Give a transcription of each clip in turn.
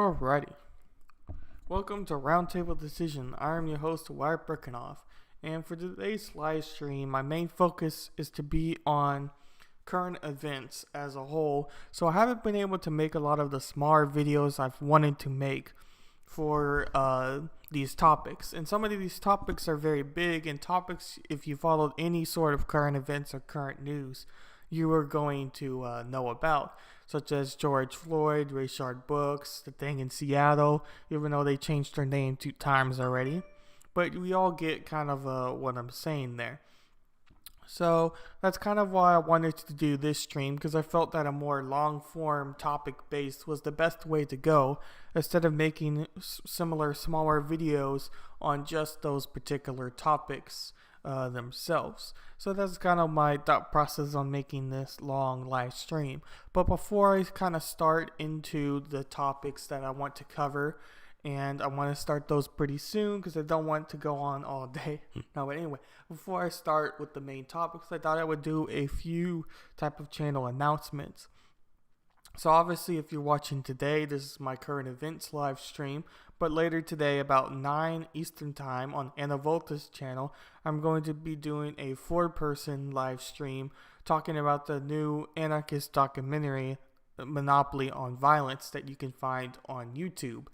Alrighty. Welcome to Roundtable Decision. I am your host, Wyatt Birkenoff. And for today's live stream, my main focus is to be on current events as a whole. So I haven't been able to make a lot of the smaller videos I've wanted to make for these topics. And some of these topics are very big, and topics, if you followed any sort of current events or current news, you are going to know about, such as George Floyd, Rayshard Brooks, the thing in Seattle, even though they changed their name 2 times already. But we all get kind of what I'm saying there. So that's kind of why I wanted to do this stream, because I felt that a more long-form topic-based was the best way to go, instead of making similar, smaller videos on just those particular topics themselves. So that's kind of my thought process on making this long live stream. But before I kind of start into the topics that I want to cover, and I want to start those pretty soon because I don't want to go on all day. No, but anyway, before I start with the main topics, I thought I would do a few type of channel announcements. So obviously, if you're watching today, this is my current events live stream. But later today, about 9 Eastern Time on Anna Volta's channel, I'm going to be doing a 4-person live stream talking about the new anarchist documentary, Monopoly on Violence, that you can find on YouTube.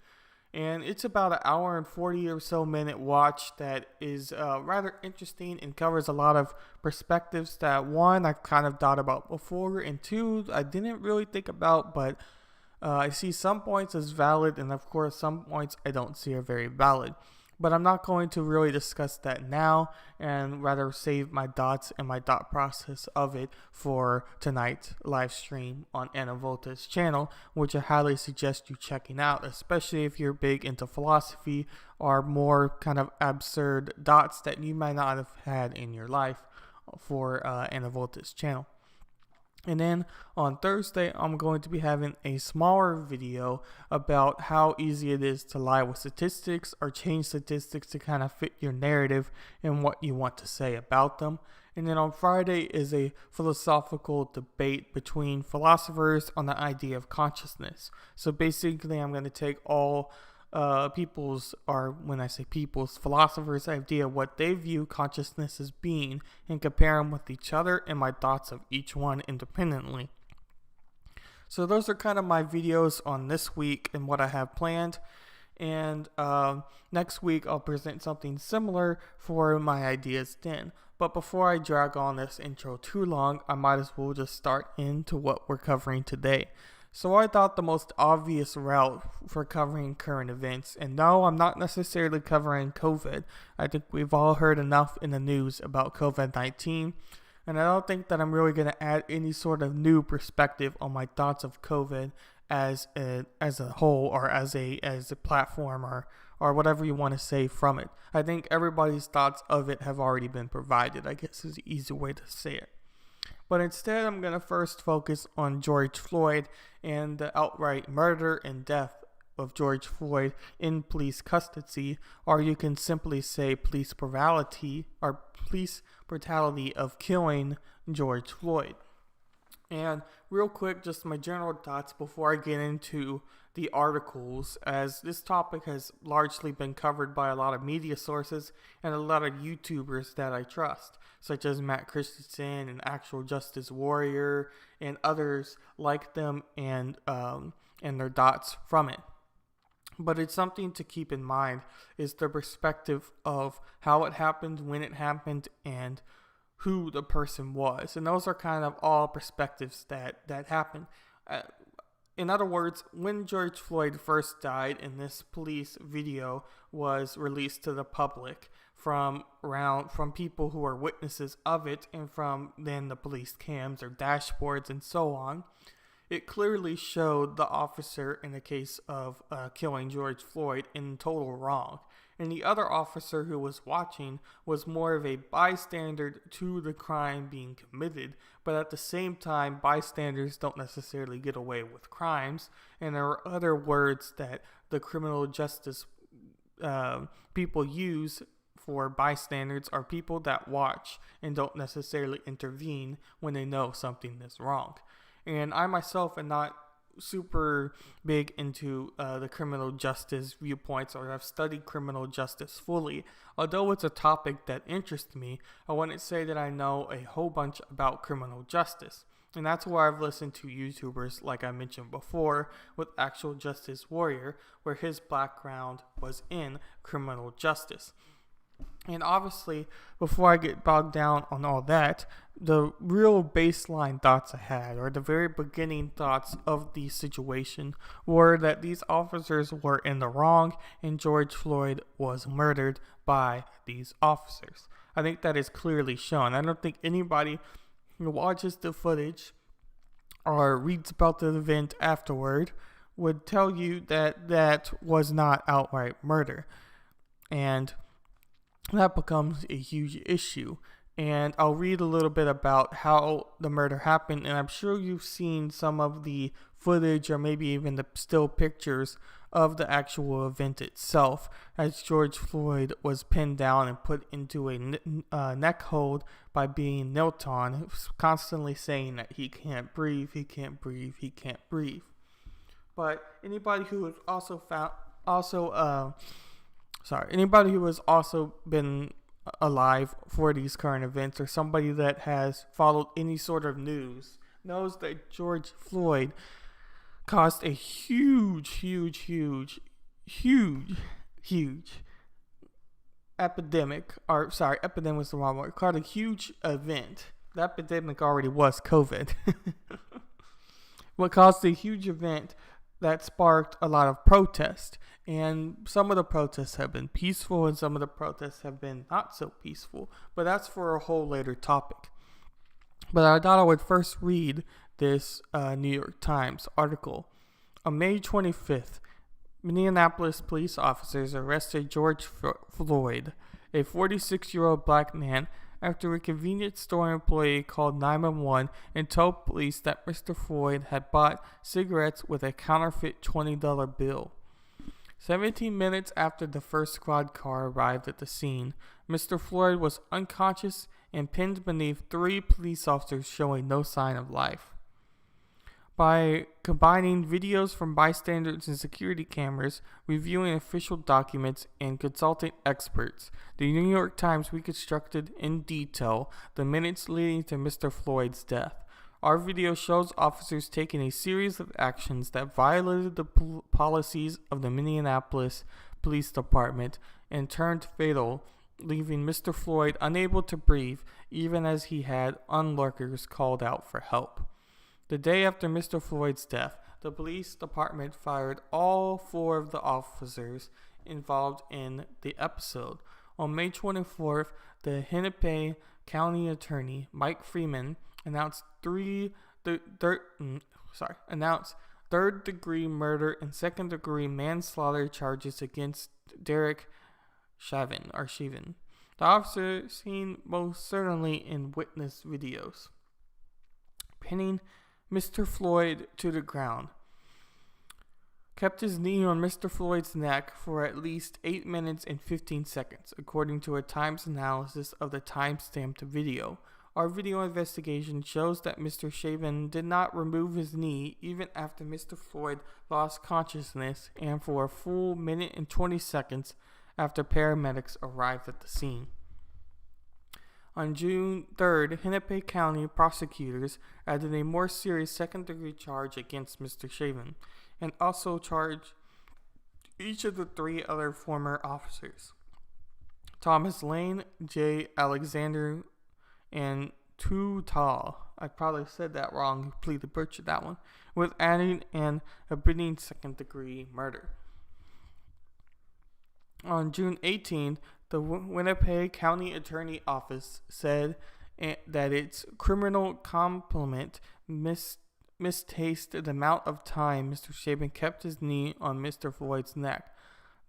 And it's about an hour and 40 or so minute watch that is rather interesting and covers a lot of perspectives that, one, I've kind of thought about before, and 2, I didn't really think about, but I see some points as valid, and of course some points I don't see are very valid. But I'm not going to really discuss that now, and rather save my thoughts and my thought process of it for tonight's live stream on Anna Volta's channel, which I highly suggest you checking out, especially if you're big into philosophy or more kind of absurd thoughts that you might not have had in your life for Anna Volta's channel. And then on Thursday, I'm going to be having a smaller video about how easy it is to lie with statistics or change statistics to kind of fit your narrative and what you want to say about them. And then on Friday is a philosophical debate between philosophers on the idea of consciousness. So basically, I'm going to take all people's, or when I say people's, philosophers' idea of what they view consciousness as being, and compare them with each other and my thoughts of each one independently. So those are kind of my videos on this week and what I have planned. And next week I'll present something similar for my ideas then. But before I drag on this intro too long, I might as well just start into what we're covering today. So I thought the most obvious route for covering current events, and no, I'm not necessarily covering COVID. I think we've all heard enough in the news about COVID-19, and I don't think that I'm really going to add any sort of new perspective on my thoughts of COVID as a whole, or as a platform, or whatever you want to say from it. I think everybody's thoughts of it have already been provided, I guess is the easy way to say it. But instead, I'm going to first focus on George Floyd and the outright murder and death of George Floyd in police custody, or you can simply say police brutality of killing George Floyd. And real quick, just my general thoughts before I get into the articles, as this topic has largely been covered by a lot of media sources and a lot of YouTubers that I trust, such as Matt Christensen and Actual Justice Warrior and others like them, and their thoughts from it. But it's something to keep in mind is the perspective of how it happened, when it happened, and who the person was. And those are kind of all perspectives that happen. In other words, when George Floyd first died and this police video was released to the public from people who were witnesses of it, and from then the police cams or dashboards and so on, it clearly showed the officer in the case of killing George Floyd in total wrong. And the other officer who was watching was more of a bystander to the crime being committed. But at the same time, bystanders don't necessarily get away with crimes. And there are other words that the criminal justice people use for bystanders are people that watch and don't necessarily intervene when they know something is wrong. And I myself am not super big into the criminal justice viewpoints or have studied criminal justice fully. Although it's a topic that interests me, I wouldn't say that I know a whole bunch about criminal justice. And that's why I've listened to YouTubers like I mentioned before with Actual Justice Warrior, where his background was in criminal justice. And obviously, before I get bogged down on all that, the real baseline thoughts I had, or the very beginning thoughts of the situation, were that these officers were in the wrong and George Floyd was murdered by these officers. I think that is clearly shown. I don't think anybody who watches the footage or reads about the event afterward would tell you that that was not outright murder. And that becomes a huge issue. And I'll read a little bit about how the murder happened, and I'm sure you've seen some of the footage or maybe even the still pictures of the actual event itself, as George Floyd was pinned down and put into a neck hold by being knelt on, constantly saying that he can't breathe, he can't breathe, he can't breathe. But anybody who has anybody who has also been alive for these current events, or somebody that has followed any sort of news, knows that George Floyd caused a huge epidemic, epidemic was the wrong word, caused a huge event. The epidemic already was COVID. What caused a huge event that sparked a lot of protest. And some of the protests have been peaceful and some of the protests have been not so peaceful. But that's for a whole later topic. But I thought I would first read this New York Times article. On May 25th, Minneapolis police officers arrested George Floyd, a 46-year-old black man, after a convenience store employee called 911 and told police that Mr. Floyd had bought cigarettes with a counterfeit $20 bill. 17 minutes after the first squad car arrived at the scene, Mr. Floyd was unconscious and pinned beneath 3 police officers showing no sign of life. By combining videos from bystanders and security cameras, reviewing official documents, and consulting experts, the New York Times reconstructed in detail the minutes leading to Mr. Floyd's death. Our video shows officers taking a series of actions that violated the policies of the Minneapolis Police Department and turned fatal, leaving Mr. Floyd unable to breathe even as he had onlookers called out for help. The day after Mr. Floyd's death, the police department fired all 4 of the officers involved in the episode. On May 24th, the Hennepin County Attorney, Mike Freeman, announced third-degree murder and second-degree manslaughter charges against Derek Chauvin. The officer seen most certainly in witness videos, pinning Mr. Floyd to the ground, kept his knee on Mr. Floyd's neck for at least 8 minutes and 15 seconds, according to a Times analysis of the time-stamped video. Our video investigation shows that Mr. Chauvin did not remove his knee even after Mr. Floyd lost consciousness and for a full minute and 20 seconds after paramedics arrived at the scene. On June 3rd, Hennepin County prosecutors added a more serious second-degree charge against Mr. Chauvin and also charged each of the 3 other former officers, Thomas Lane, J. Alexander, and Tutal. I probably said that wrong, completely butchered that one, with adding and abetting second-degree murder. On June 18th, the Winnipeg County Attorney Office said that its criminal complaint mistasted the amount of time Mr. Chauvin kept his knee on Mr. Floyd's neck.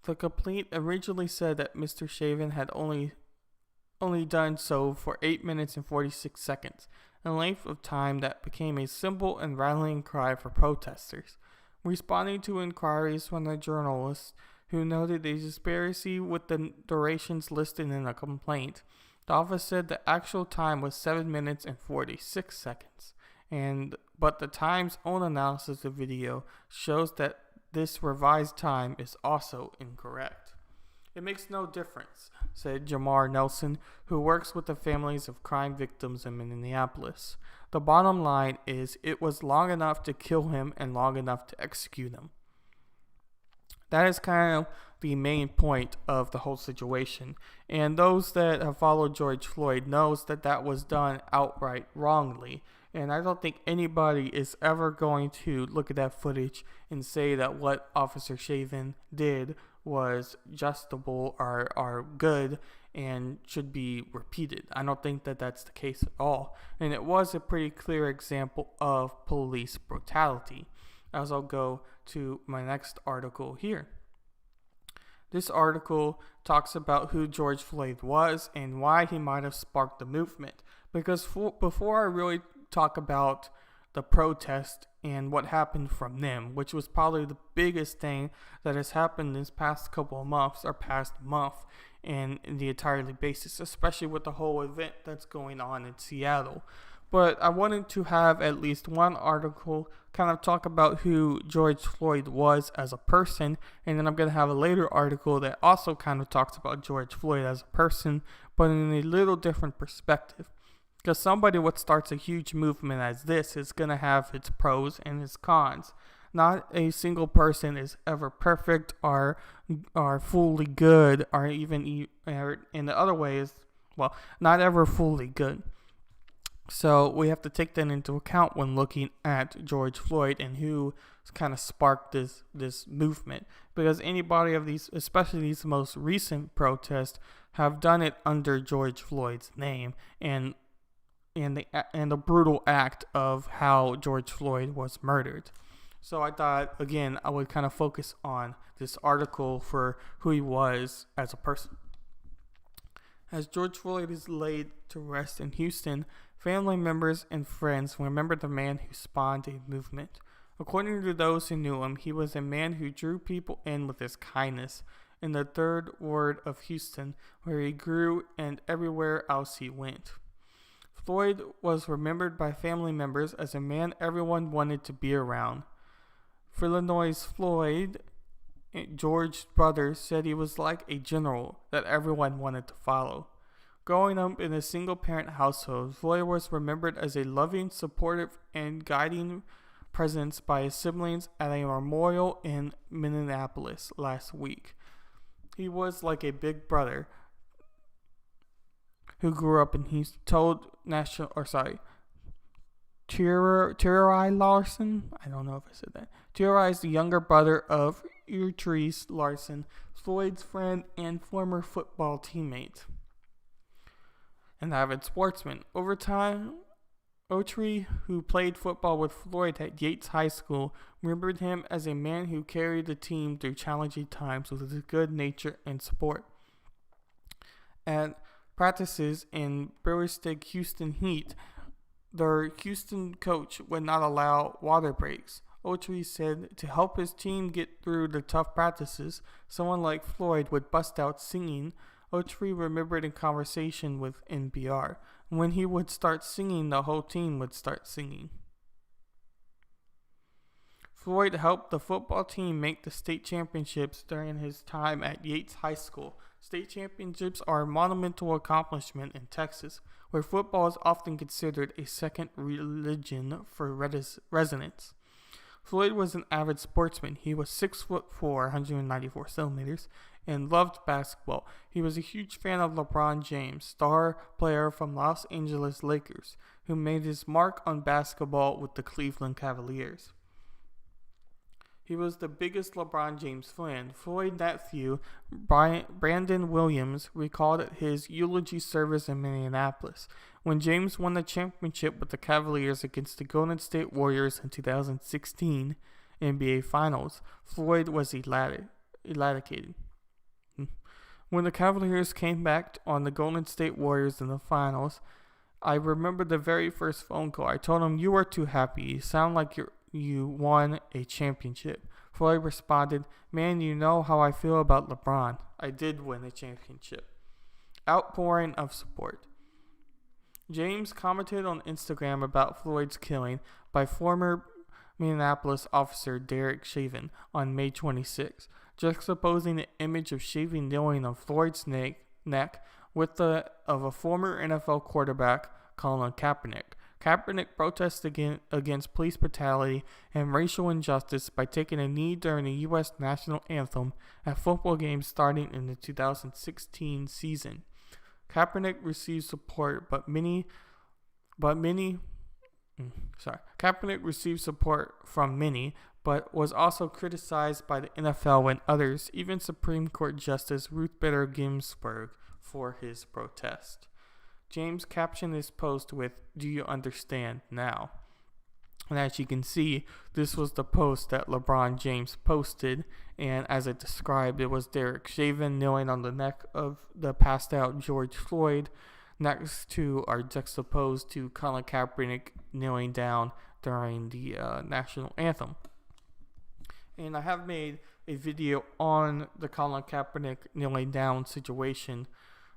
The complaint originally said that Mr. Chauvin had only done so for 8 minutes and 46 seconds, a length of time that became a simple and rallying cry for protesters. Responding to inquiries from the journalists who noted a disparity with the durations listed in the complaint, the office said the actual time was 7 minutes and 46 seconds. But the Times' own analysis of the video shows that this revised time is also incorrect. "It makes no difference," said Jamar Nelson, who works with the families of crime victims in Minneapolis. "The bottom line is it was long enough to kill him and long enough to execute him." That is kind of the main point of the whole situation. And those that have followed George Floyd knows that that was done outright wrongly. And I don't think anybody is ever going to look at that footage and say that what Officer Shaven did was justable or good and should be repeated. I don't think that that's the case at all. And it was a pretty clear example of police brutality, as I'll go to my next article here. This article talks about who George Floyd was and why he might have sparked the movement. Because before I really talk about the protest and what happened from them, which was probably the biggest thing that has happened this past couple of months or past month in the entirely basis, especially with the whole event that's going on in Seattle. But I wanted to have at least one article kind of talk about who George Floyd was as a person, and then I'm going to have a later article that also kind of talks about George Floyd as a person, but in a little different perspective. Because somebody what starts a huge movement as this is going to have its pros and its cons. Not a single person is ever perfect or fully good, or even in the other ways, well, not ever fully good. So we have to take that into account when looking at George Floyd and who kind of sparked this movement. Because anybody of these, especially these most recent protests, have done it under George Floyd's name and the brutal act of how George Floyd was murdered. So I thought, again, I would kind of focus on this article for who he was as a person. As George Floyd is laid to rest in Houston, family members and friends remember the man who spawned a movement. According to those who knew him, he was a man who drew people in with his kindness in the third ward of Houston, where he grew and everywhere else he went. Floyd was remembered by family members as a man everyone wanted to be around. For Illinois' Floyd, George's brother said he was like a general that everyone wanted to follow. Growing up in a single-parent household, Floyd was remembered as a loving, supportive, and guiding presence by his siblings at a memorial in Minneapolis last week. He was like a big brother who grew up in Houston, Terry Larson. I don't know if I said that. Terry is the younger brother of Utrice Larson, Floyd's friend and former football teammate. An avid sportsman. Over time, Otri, who played football with Floyd at Yates High School, remembered him as a man who carried the team through challenging times with his good nature and support. At practices in Brewerstig Houston Heat, their Houston coach would not allow water breaks. Otri said to help his team get through the tough practices, someone like Floyd would bust out singing. Otri remembered in conversation with NPR. When he would start singing, the whole team would start singing. Floyd helped the football team make the state championships during his time at Yates High School. State championships are a monumental accomplishment in Texas, where football is often considered a second religion for residents. Floyd was an avid sportsman. He was 6'4", 194 centimeters, and loved basketball. He was a huge fan of LeBron James, star player from Los Angeles Lakers, who made his mark on basketball with the Cleveland Cavaliers. He was the biggest LeBron James fan. Floyd's nephew, Brandon Williams, recalled his eulogy service in Minneapolis when James won the championship with the Cavaliers against the Golden State Warriors in 2016 NBA Finals. Floyd was elated. When the Cavaliers came back on the Golden State Warriors in the finals, I remember the very first phone call. I told him, "You are too happy. You sound like you won a championship." Floyd responded, "Man, you know how I feel about LeBron. I did win a championship." Outpouring of support. James commented on Instagram about Floyd's killing by former Minneapolis officer Derek Chauvin on May 26, juxtaposing the image of Chauvin kneeling on Floyd's neck with the of a former NFL quarterback, Colin Kaepernick. Kaepernick protested against police brutality and racial injustice by taking a knee during the U.S. national anthem at football games starting in the 2016 season. Kaepernick received support, Kaepernick received support from many, but was also criticized by the NFL and others, even Supreme Court Justice Ruth Bader Ginsburg, for his protest. James captioned his post with, "Do you understand now?" And as you can see, this was the post that LeBron James posted, and as it described, it was Derek Chauvin kneeling on the neck of the passed out George Floyd, next to or juxtaposed to Colin Kaepernick kneeling down during the national anthem. And I have made a video on the Colin Kaepernick kneeling down situation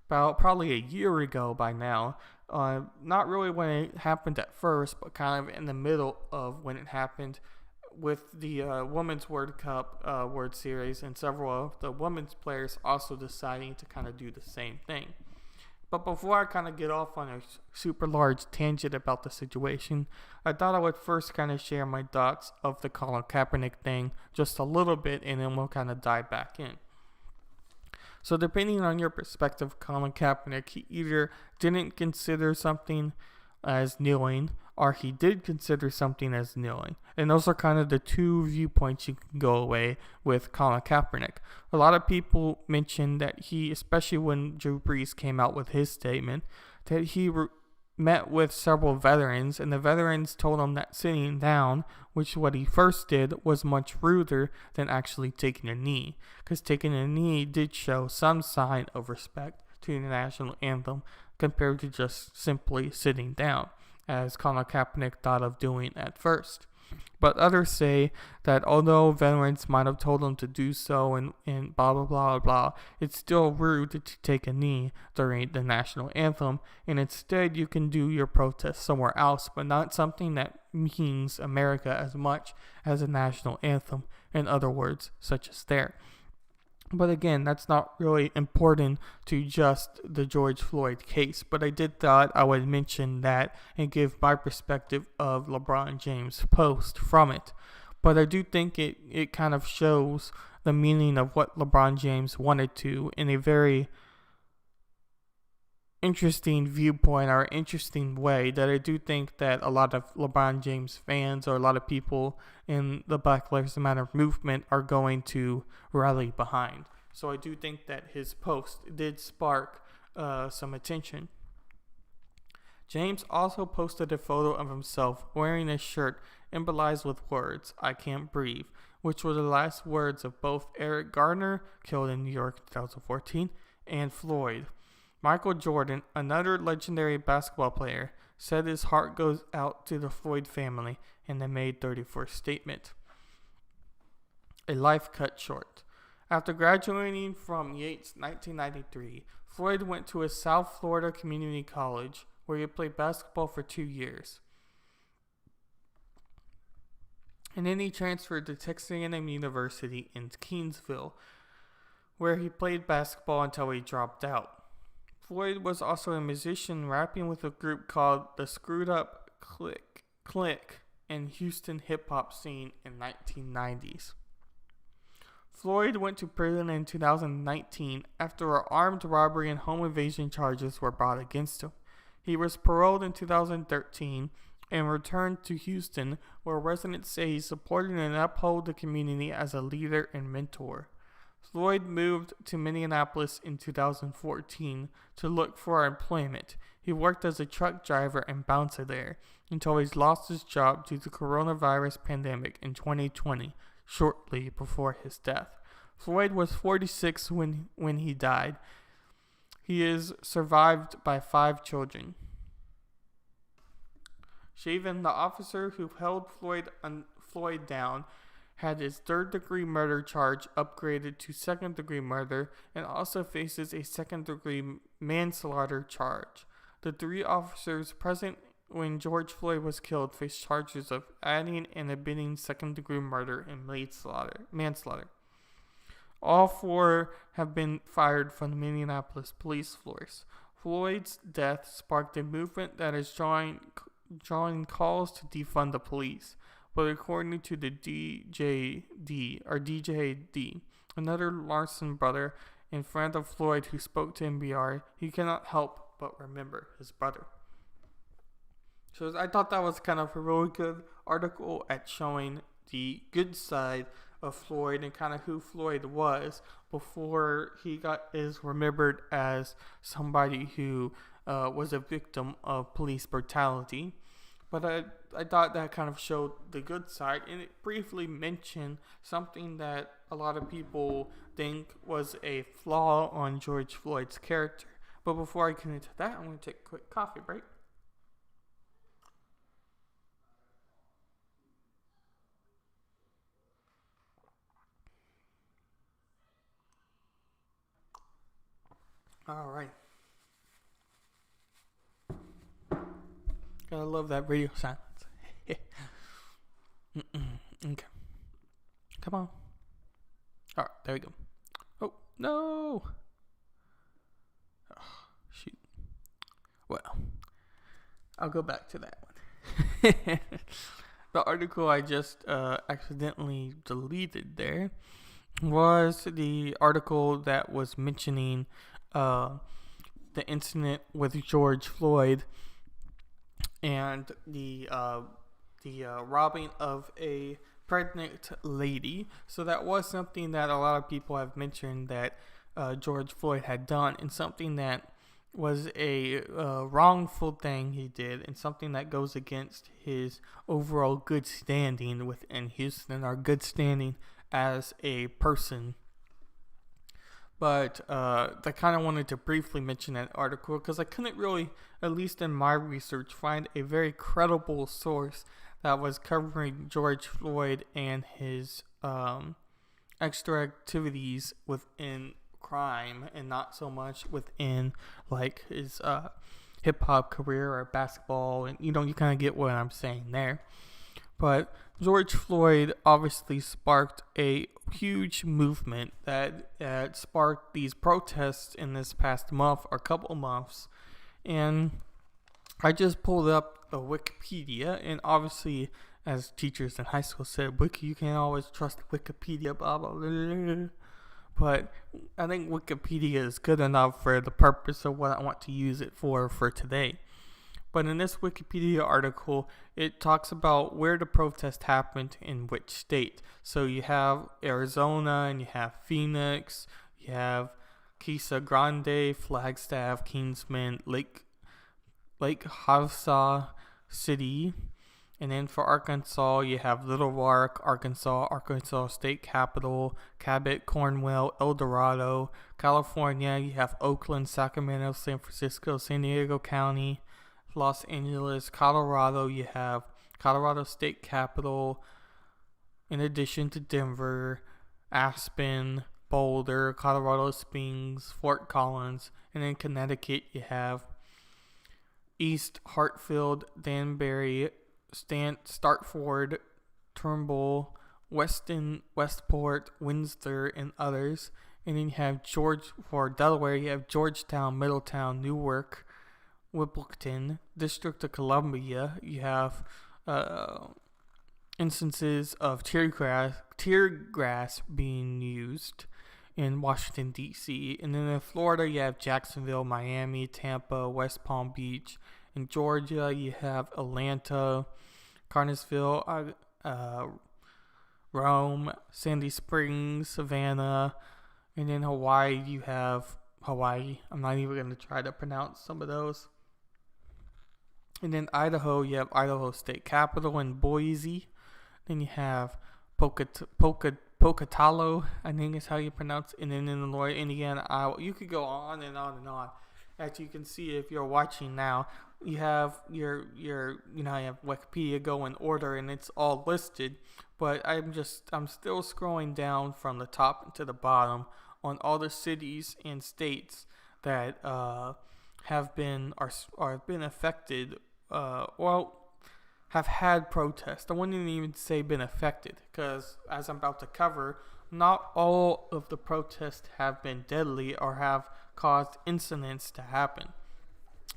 about probably a year ago by now. Not really when it happened at first, but kind of in the middle of when it happened with the Women's World Cup World Series and several of the women's players also deciding to kind of do the same thing. But before I kind of get off on a super large tangent about the situation, I thought I would first kind of share my thoughts of the Colin Kaepernick thing just a little bit, and then we'll kind of dive back in. So depending on your perspective, Colin Kaepernick, he either didn't consider something as kneeling, or he did consider something as kneeling. And those are kind of the two viewpoints you can go away with Colin Kaepernick. A lot of people mentioned that he, especially when Drew Brees came out with his statement, that he met with several veterans, and the veterans told him that sitting down, which what he first did, was much ruder than actually taking a knee, because taking a knee did show some sign of respect to the national anthem compared to just simply sitting down, as Colin Kaepernick thought of doing at first. But others say that although veterans might have told him to do so and blah, blah, blah, blah, it's still rude to take a knee during the national anthem, and instead you can do your protest somewhere else, but not something that means America as much as a national anthem, in other words, such as there. But again, that's not really important to just the George Floyd case. But I did thought I would mention that and give my perspective of LeBron James' post from it. But I do think it kind of shows the meaning of what LeBron James wanted to in a very interesting viewpoint or interesting way, that I do think that a lot of LeBron James fans or a lot of people in the Black Lives Matter movement are going to rally behind. So I do think that his post did spark some attention. James also posted a photo of himself wearing a shirt emblazoned with words, "I can't breathe," which were the last words of both Eric Garner, killed in New York in 2014, and Floyd. Michael Jordan, another legendary basketball player, said his heart goes out to the Floyd family in the May 31st statement. A life cut short. After graduating from Yates 1993, Floyd went to a South Florida community college where he played basketball for 2 years. And then he transferred to Texas A&M University in Kingsville, where he played basketball until he dropped out. Floyd was also a musician, rapping with a group called the Screwed Up Click in Houston hip-hop scene in 1990s. Floyd went to prison in 2019 after armed robbery and home invasion charges were brought against him. He was paroled in 2013 and returned to Houston, where residents say he supported and upheld the community as a leader and mentor. Floyd moved to Minneapolis in 2014 to look for employment. He worked as a truck driver and bouncer there until he lost his job due to the coronavirus pandemic in 2020, shortly before his death. Floyd was 46 when he died. He is survived by 5 children. Chauvin, the officer who held Floyd down, had his third-degree murder charge upgraded to second-degree murder and also faces a second-degree manslaughter charge. The 3 officers present when George Floyd was killed faced charges of aiding and abetting second-degree murder and manslaughter. All 4 have been fired from the Minneapolis police force. Floyd's death sparked a movement that is drawing calls to defund the police. But according to the DJD, another Larson brother and friend of Floyd who spoke to NPR, he cannot help but remember his brother. So I thought that was kind of a really good article at showing the good side of Floyd and kind of who Floyd was before he is remembered as somebody who was a victim of police brutality. But I thought that kind of showed the good side, and it briefly mentioned something that a lot of people think was a flaw on George Floyd's character. But before I get into that, I'm going to take a quick coffee break. All right. Gotta love that radio silence. Okay. Come on. All right, there we go. Oh, no. Oh, shoot. Well, I'll go back to that one. The article I just accidentally deleted there was the article that was mentioning the incident with George Floyd and the robbing of a pregnant lady. So that was something that a lot of people have mentioned that George Floyd had done, and something that was a wrongful thing he did, and something that goes against his overall good standing within Houston, or good standing as a person. But I kind of wanted to briefly mention that article because I couldn't really, at least in my research, find a very credible source that was covering George Floyd and his extra activities within crime, and not so much within like his hip-hop career or basketball. And you kind of get what I'm saying there. But George Floyd obviously sparked a huge movement that sparked these protests in this past month or couple months. And I just pulled up the Wikipedia, and obviously, as teachers in high school said, you can't always trust Wikipedia, blah, blah, blah, blah. But I think Wikipedia is good enough for the purpose of what I want to use it for today. But in this Wikipedia article, it talks about where the protest happened in which state. So you have Arizona, and you have Phoenix, you have Casa Grande, Flagstaff, Kingsman, Lake Havasu City. And then for Arkansas, you have Little Rock, Arkansas State Capitol, Cabot, Cornwall, El Dorado. California, you have Oakland, Sacramento, San Francisco, San Diego County. Los Angeles. Colorado, you have Colorado State Capitol, in addition to Denver, Aspen, Boulder, Colorado Springs, Fort Collins. And in Connecticut, you have East Hartfield, Danbury, Startford, Turnbull, Weston, Westport, Windsor, and others. And then you have for Delaware, you have Georgetown, Middletown, Newark, Whippleton, District of Columbia. You have instances of tear gas being used in Washington, D.C. And then in Florida, you have Jacksonville, Miami, Tampa, West Palm Beach. In Georgia, you have Atlanta, Carnesville, Rome, Sandy Springs, Savannah. And in Hawaii, you have Hawaii. I'm not even going to try to pronounce some of those. And in Idaho, you have Idaho State Capitol in Boise. Then you have Pocatello, I think is how you pronounce it. And then in Illinois, Indiana, Iowa. You could go on and on and on. As you can see, if you're watching now, you have you have Wikipedia go in order, and it's all listed. But I'm still scrolling down from the top to the bottom on all the cities and states that have been affected, well, have had protests. I wouldn't even say been affected, because as I'm about to cover, not all of the protests have been deadly or have caused incidents to happen.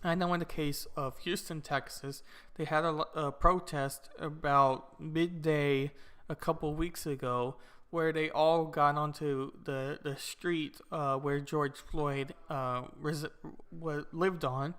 I know in the case of Houston, Texas, they had a protest about midday a couple weeks ago where they all got onto the street where George Floyd lived on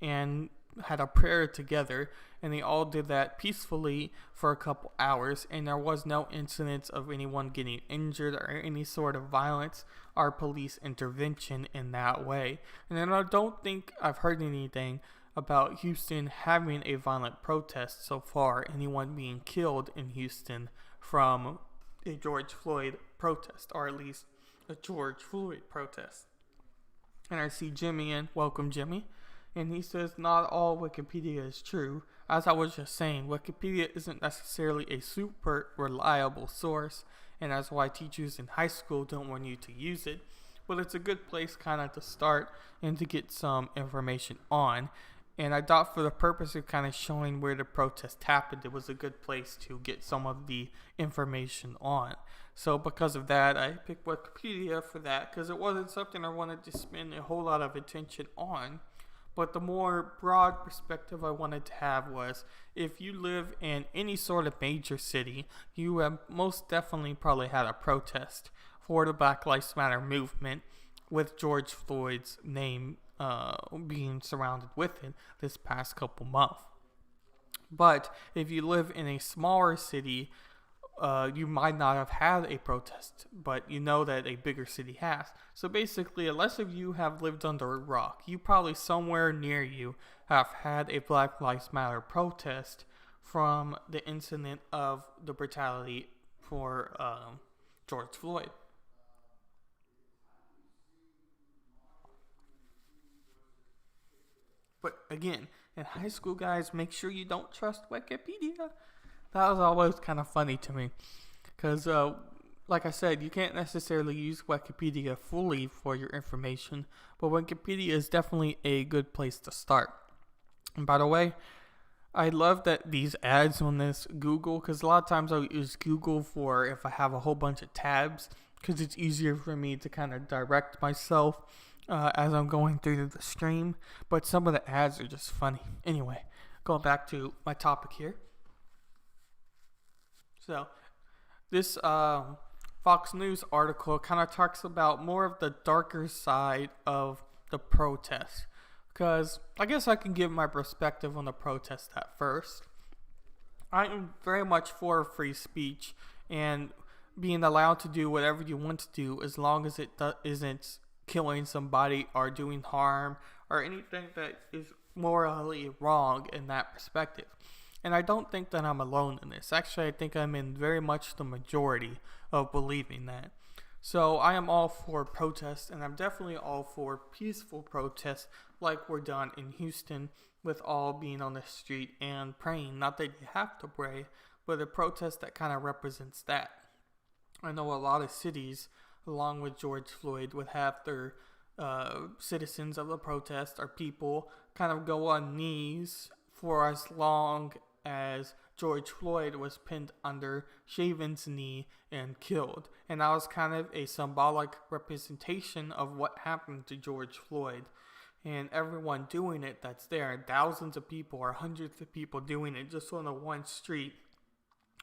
and had a prayer together, and they all did that peacefully for a couple hours, and there was no incidents of anyone getting injured or any sort of violence or police intervention in that way. And then I don't think I've heard anything about Houston having a violent protest so far, anyone being killed in Houston from a George Floyd protest, or at least a George Floyd protest. And I see Jimmy in. Welcome, Jimmy. And he says not all Wikipedia is true. As I was just saying, Wikipedia isn't necessarily a super reliable source, and that's why teachers in high school don't want you to use it. But it's a good place kind of to start and to get some information on. And I thought for the purpose of kind of showing where the protest happened, it was a good place to get some of the information on. So because of that, I picked Wikipedia for that, because it wasn't something I wanted to spend a whole lot of attention on. But the more broad perspective I wanted to have was, if you live in any sort of major city, you have most definitely probably had a protest for the Black Lives Matter movement, with George Floyd's name being surrounded with it this past couple months. But if you live in a smaller city, you might not have had a protest, but you know that a bigger city has. So basically, unless if you have lived under a rock, you probably somewhere near you have had a Black Lives Matter protest from the incident of the brutality for George Floyd. But again, in high school, guys, make sure you don't trust Wikipedia. That was always kind of funny to me, because like I said, you can't necessarily use Wikipedia fully for your information, but Wikipedia is definitely a good place to start. And by the way, I love that these ads on this Google, because a lot of times I use Google for if I have a whole bunch of tabs, because it's easier for me to kind of direct myself as I'm going through the stream, but some of the ads are just funny. Anyway, going back to my topic here. So, this Fox News article kind of talks about more of the darker side of the protest. Because I guess I can give my perspective on the protest at first. I am very much for free speech and being allowed to do whatever you want to do, as long as it isn't killing somebody or doing harm or anything that is morally wrong in that perspective. And I don't think that I'm alone in this. Actually, I think I'm in very much the majority of believing that. So I am all for protests, and I'm definitely all for peaceful protests like we're done in Houston, with all being on the street and praying. Not that you have to pray, but a protest that kind of represents that. I know a lot of cities, along with George Floyd, would have their citizens of the protest or people kind of go on knees for as long as George Floyd was pinned under Shaven's knee and killed. And that was kind of a symbolic representation of what happened to George Floyd. And everyone doing it that's there, thousands of people or hundreds of people doing it just on a one street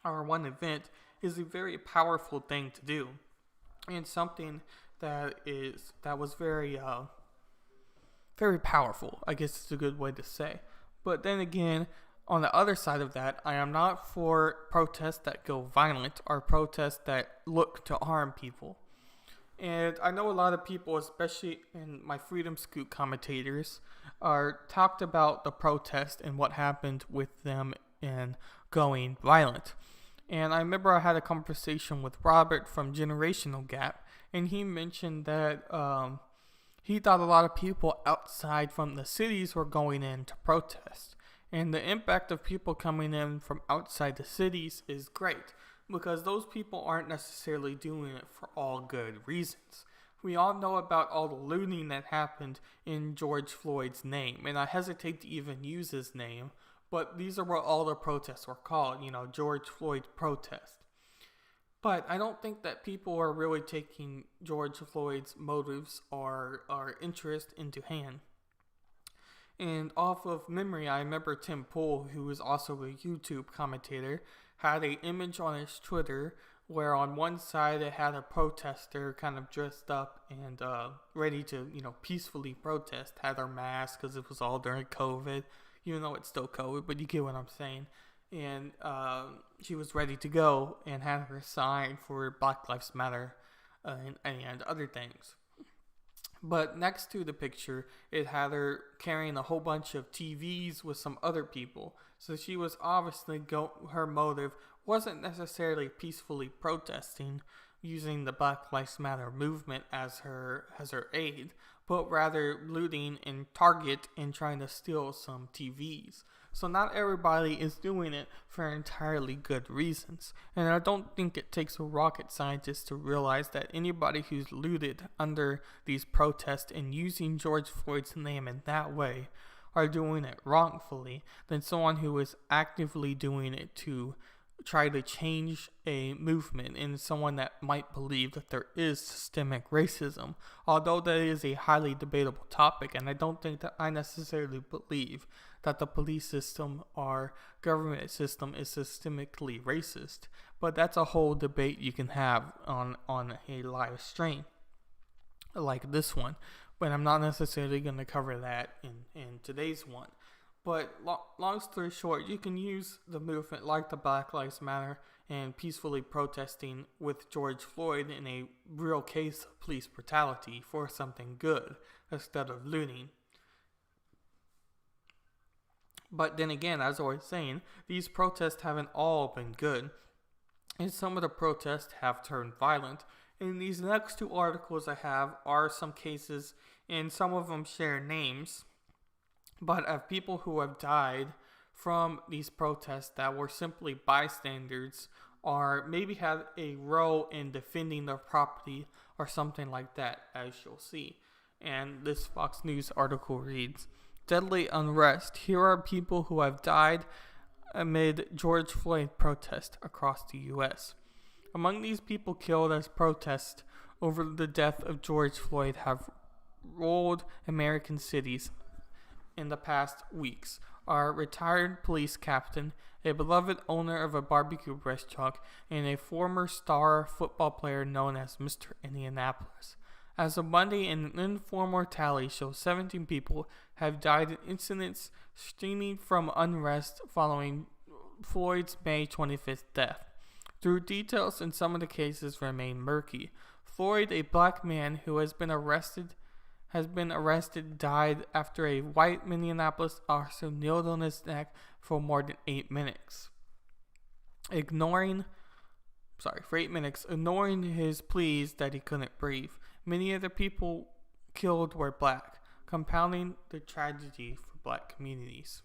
or one event, is a very powerful thing to do. And something that was very powerful, I guess is a good way to say. But then again, on the other side of that, I am not for protests that go violent or protests that look to harm people. And I know a lot of people, especially in my Freedom Scoop commentators, are talked about the protest and what happened with them in going violent. And I remember I had a conversation with Robert from Generational Gap, and he mentioned that he thought a lot of people outside from the cities were going in to protest. And the impact of people coming in from outside the cities is great, because those people aren't necessarily doing it for all good reasons. We all know about all the looting that happened in George Floyd's name, and I hesitate to even use his name, but these are what all the protests were called, George Floyd's protest. But I don't think that people are really taking George Floyd's motives or interest into hand. And off of memory, I remember Tim Pool, who is also a YouTube commentator, had an image on his Twitter where on one side it had a protester kind of dressed up and ready to, peacefully protest, had her mask because it was all during COVID, even though it's still COVID, but you get what I'm saying. And she was ready to go and had her sign for Black Lives Matter and other things. But next to the picture, it had her carrying a whole bunch of TVs with some other people. So she was obviously, her motive wasn't necessarily peacefully protesting using the Black Lives Matter movement as her aid, but rather looting and Target and trying to steal some TVs. So not everybody is doing it for entirely good reasons. And I don't think it takes a rocket scientist to realize that anybody who's looted under these protests and using George Floyd's name in that way are doing it wrongfully than someone who is actively doing it to try to change a movement, and someone that might believe that there is systemic racism, although that is a highly debatable topic, and I don't think that I necessarily believe that the police system or government system is systemically racist, but that's a whole debate you can have on a live stream like this one, but I'm not necessarily going to cover that in today's one. But long story short, you can use the movement like the Black Lives Matter and peacefully protesting with George Floyd in a real case of police brutality for something good instead of looting. But then again, as I was saying, these protests haven't all been good, and some of the protests have turned violent. And these next two articles I have are some cases, and some of them share names, but of people who have died from these protests that were simply bystanders or maybe had a role in defending their property or something like that, as you'll see. And this Fox News article reads, "Deadly unrest. Here are people who have died amid George Floyd protest across the U.S. Among these people killed as protest over the death of George Floyd have rolled American cities in the past weeks are retired police captain, a beloved owner of a barbecue restaurant, and a former star football player known as Mr. Indianapolis. As of Monday, an informal tally shows 17 people have died in incidents stemming from unrest following Floyd's May 25th death. Though details in some of the cases remain murky, Floyd, a black man who has been arrested, died after a white Minneapolis officer kneeled on his neck for more than 8 minutes. Ignoring his pleas that he couldn't breathe. Many of the people killed were black, compounding the tragedy for black communities.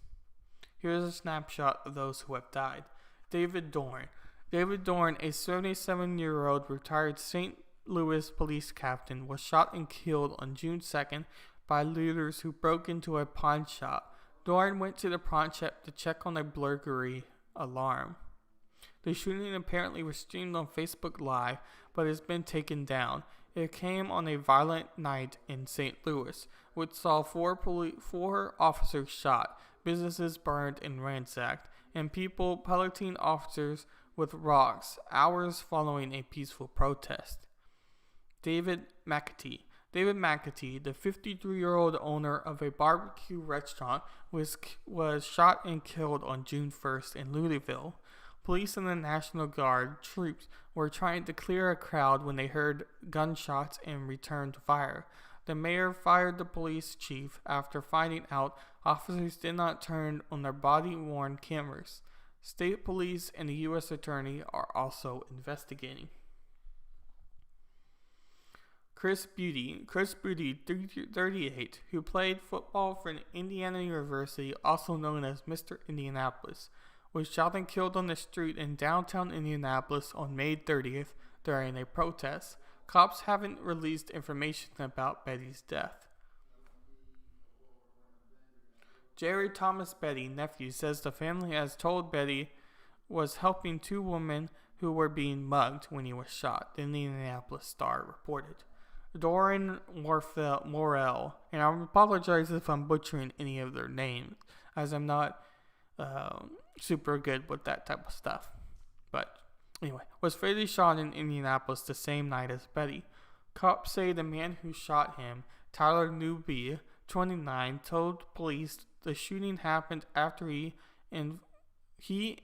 Here's a snapshot of those who have died. David Dorn. David Dorn, a 77-year-old retired St. Louis police captain, was shot and killed on June 2nd by looters who broke into a pawn shop. Dorn went to the pawn shop to check on a burglary alarm. The shooting apparently was streamed on Facebook Live, but has been taken down. It came on a violent night in St. Louis, which saw four officers shot, businesses burned and ransacked, and people pelleting officers with rocks hours following a peaceful protest. David McAtee, the 53-year-old owner of a barbecue restaurant, was shot and killed on June 1st in Louisville. Police and the National Guard troops were trying to clear a crowd when they heard gunshots and returned fire. The mayor fired the police chief after finding out officers did not turn on their body-worn cameras. State police and the U.S. attorney are also investigating. Chris Beatty, 38, who played football for Indiana University, also known as Mr. Indianapolis, was shot and killed on the street in downtown Indianapolis on May 30th during a protest. Cops haven't released information about Betty's death. Jerry Thomas Betty, nephew, says the family has told Betty was helping two women who were being mugged when he was shot, the Indianapolis Star reported. Doran Morell, and I apologize if I'm butchering any of their names, as I'm not super good with that type of stuff. But anyway, was fatally shot in Indianapolis the same night as Betty. Cops say the man who shot him, Tyler Newby, 29, told police the shooting happened after he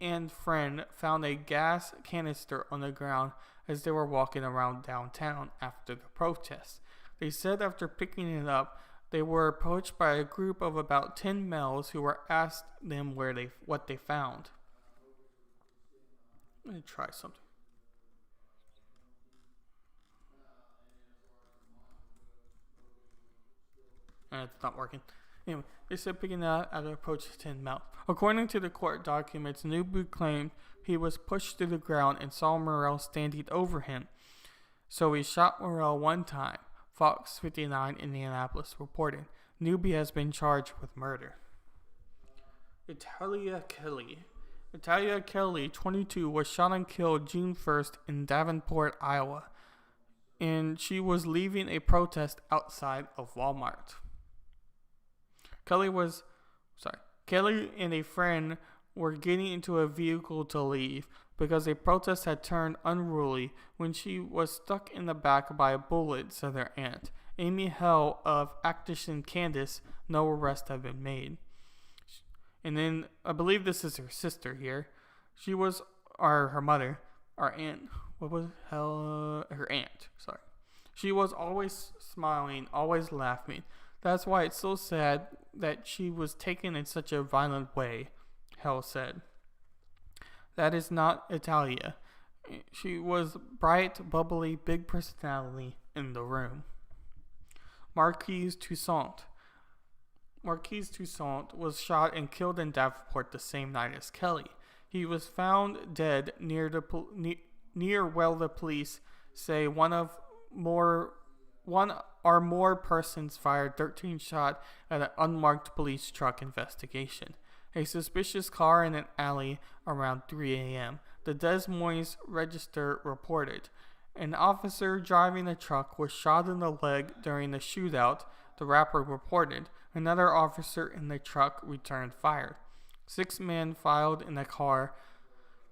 and friend found a gas canister on the ground as they were walking around downtown after the protest. They said after picking it up, they were approached by a group of about 10 males who were asked them what they found. Let me try something. It's not working. Anyway, they said picking it up at an approach to 10 males. According to the court documents, Newby claimed he was pushed to the ground and saw Morell standing over him. So he shot Morell one time. Fox 59 Indianapolis reported. Newby has been charged with murder. Italia Kelly, 22, was shot and killed June 1st in Davenport, Iowa, and she was leaving a protest outside of Walmart. Kelly and a friend were getting into a vehicle to leave because a protest had turned unruly when she was struck in the back by a bullet, said their aunt. Amy Hell of Acton, Kansas, no arrests have been made. And then, I believe this is her sister here. She was, her mother, our aunt. Her aunt, sorry. She was always smiling, always laughing. That's why it's so sad that she was taken in such a violent way, Hell said. That is not Italia. She was bright, bubbly, big personality in the room. Marquise Toussaint was shot and killed in Davenport the same night as Kelly. He was found dead near where the police say one or more persons fired 13 shots at an unmarked police truck investigation. A suspicious car in an alley around 3 a.m., the Des Moines Register reported. An officer driving the truck was shot in the leg during the shootout, the rapper reported. Another officer in the truck returned fire. 6 men filed in the car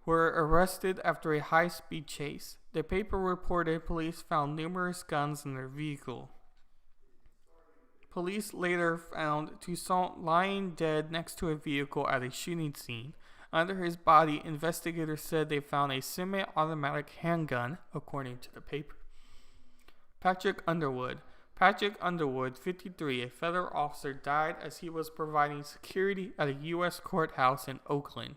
were arrested after a high-speed chase. The paper reported police found numerous guns in their vehicle. Police later found Toussaint lying dead next to a vehicle at a shooting scene. Under his body, investigators said they found a semi-automatic handgun, according to the paper. Patrick Underwood, 53, a federal officer, died as he was providing security at a U.S. courthouse in Oakland.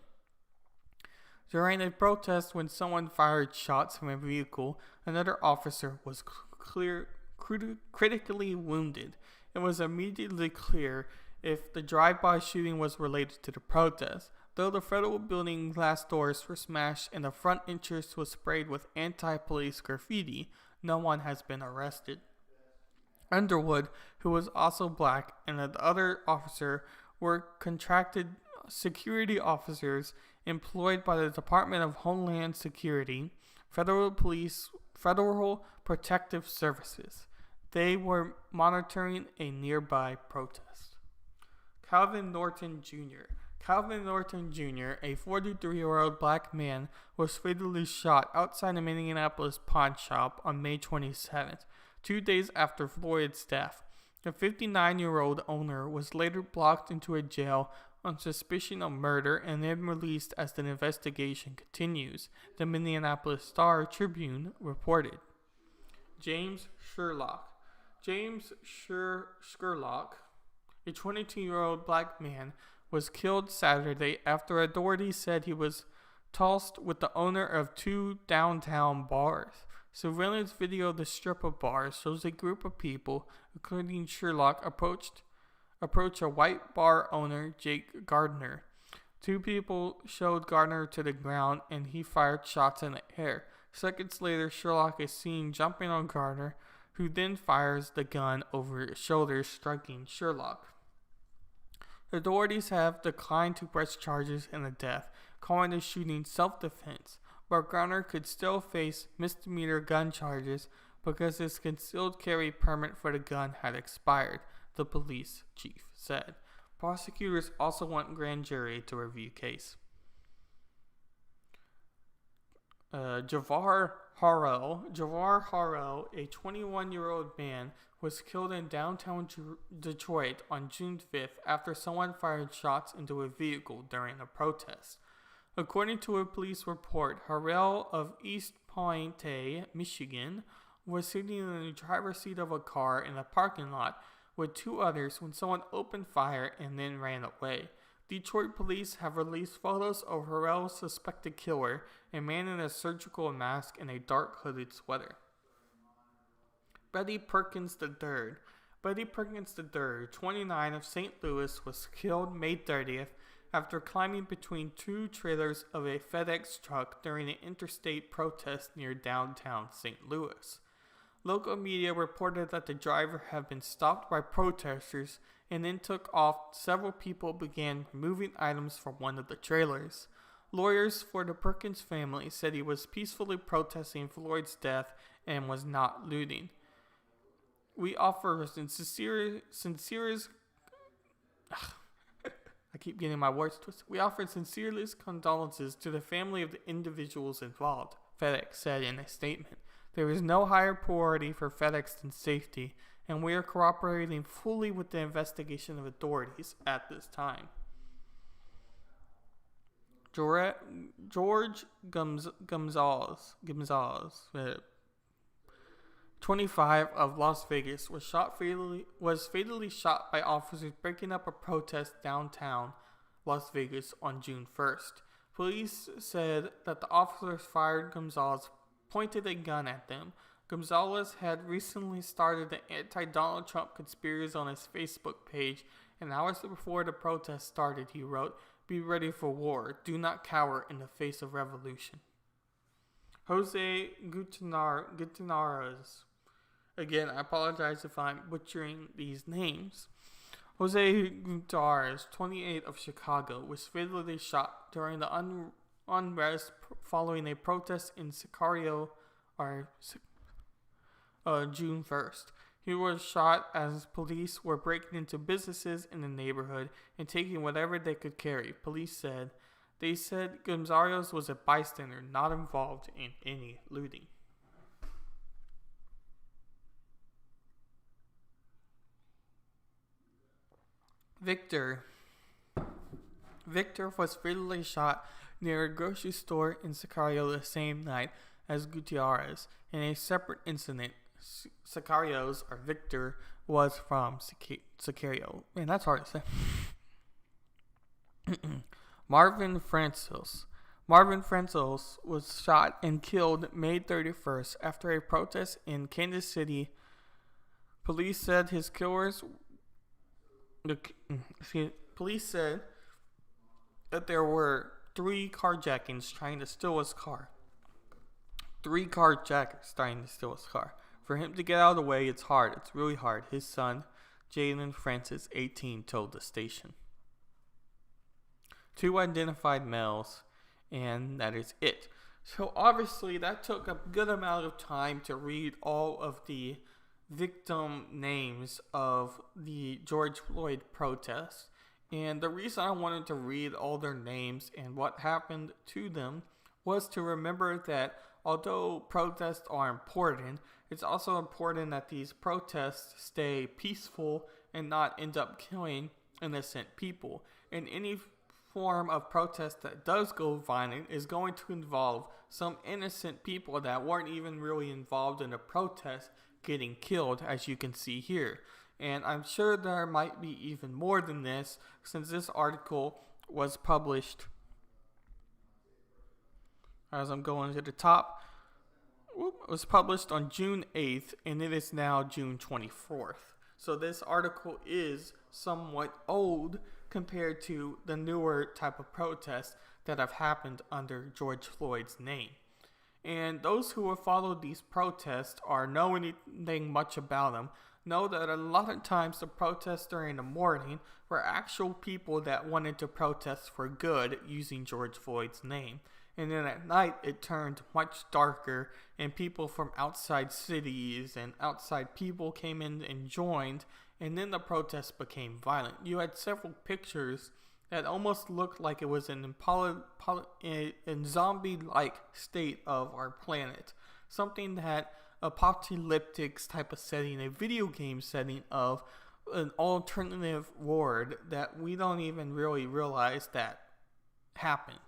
During a protest when someone fired shots from a vehicle, another officer was critically wounded. It was immediately clear if the drive-by shooting was related to the protest. Though the federal building glass doors were smashed and the front entrance was sprayed with anti-police graffiti, no one has been arrested. Underwood, who was also black, and the other officer were contracted security officers employed by the Department of Homeland Security, Federal Protective Services. They were monitoring a nearby protest. Calvin Norton Jr., a 43-year-old black man, was fatally shot outside a Minneapolis pawn shop on May 27th, 2 days after Floyd's death. The 59-year-old owner was later blocked into a jail on suspicion of murder and then released as the investigation continues, the Minneapolis Star-Tribune reported. James Sherlock, a 22-year-old black man, was killed Saturday after authorities said he was tossed with the owner of 2 downtown bars. Surveillance video of the strip of bars shows a group of people, including Sherlock, approach a white bar owner, Jake Gardner. 2 people showed Gardner to the ground and he fired shots in the air. Seconds later, Sherlock is seen jumping on Garner, who then fires the gun over his shoulder, striking Sherlock. Authorities have declined to press charges in the death, calling the shooting self-defense, but Garner could still face misdemeanor gun charges because his concealed carry permit for the gun had expired, the police chief said. Prosecutors also want grand jury to review case. Javar Harrell, a 21-year-old man, was killed in downtown Detroit on June 5th after someone fired shots into a vehicle during a protest. According to a police report, Harrell of East Point, Michigan, was sitting in the driver's seat of a car in a parking lot with two others when someone opened fire and then ran away. Detroit police have released photos of Harrell's suspected killer, a man in a surgical mask and a dark hooded sweater. Betty Perkins III. Betty Perkins III, 29, of St. Louis, was killed May 30th after climbing between two trailers of a FedEx truck during an interstate protest near downtown St. Louis. Local media reported that the driver had been stopped by protesters and then took off. Several people began removing items from one of the trailers. Lawyers for the Perkins family said he was peacefully protesting Floyd's death and was not looting. We offer sincerest I keep getting my words twisted. We offer sincerest condolences to the family of the individuals involved, FedEx said in a statement. There is no higher priority for FedEx than safety, and we are cooperating fully with the investigation of authorities at this time. George Gonzalez, 25, of Las Vegas, was fatally shot by officers breaking up a protest downtown Las Vegas on June 1st. Police said that the officers fired Gonzalez pointed a gun at them. Gonzalez had recently started the anti-Donald Trump conspiracy on his Facebook page, and hours before the protest started, he wrote, "Be ready for war. Do not cower in the face of revolution." Jose Gutierrez. Again, I apologize if I'm butchering these names. Jose Gutierrez, 28, of Chicago, was fatally shot during the unrest following a protest in Sicario, June 1st. He was shot as police were breaking into businesses in the neighborhood and taking whatever they could carry, police said. They said Gonzalez was a bystander, not involved in any looting. Victor was fatally shot near a grocery store in Sicario the same night as Gutierrez. In a separate incident, Victor was from Sicario. Man, that's hard to say. Marvin Francis was shot and killed May 31st after a protest in Kansas City. Police said his killers... Police said that there were 3 carjackings trying to steal his car. 3 carjackers trying to steal his car. For him to get out of the way, it's hard. It's really hard. His son, Jalen Francis, 18, told the station. 2 identified males, and that is it. So obviously that took a good amount of time to read all of the victim names of the George Floyd protests. And the reason I wanted to read all their names and what happened to them was to remember that although protests are important, it's also important that these protests stay peaceful and not end up killing innocent people. And any form of protest that does go violent is going to involve some innocent people that weren't even really involved in the protest getting killed, as you can see here. And I'm sure there might be even more than this, since this article was published, as I'm going to the top, it was published on June 8th, and it is now June 24th. So this article is somewhat old compared to the newer type of protests that have happened under George Floyd's name. And those who have followed these protests or know anything much about them know that a lot of times the protests during the morning were actual people that wanted to protest for good using George Floyd's name. And then at night it turned much darker, and people from outside cities and outside people came in and joined, and then the protests became violent. You had several pictures that almost looked like it was an zombie-like state of our planet. Something that apocalyptic type of setting, a video game setting of an alternative world that we don't even really realize that happened.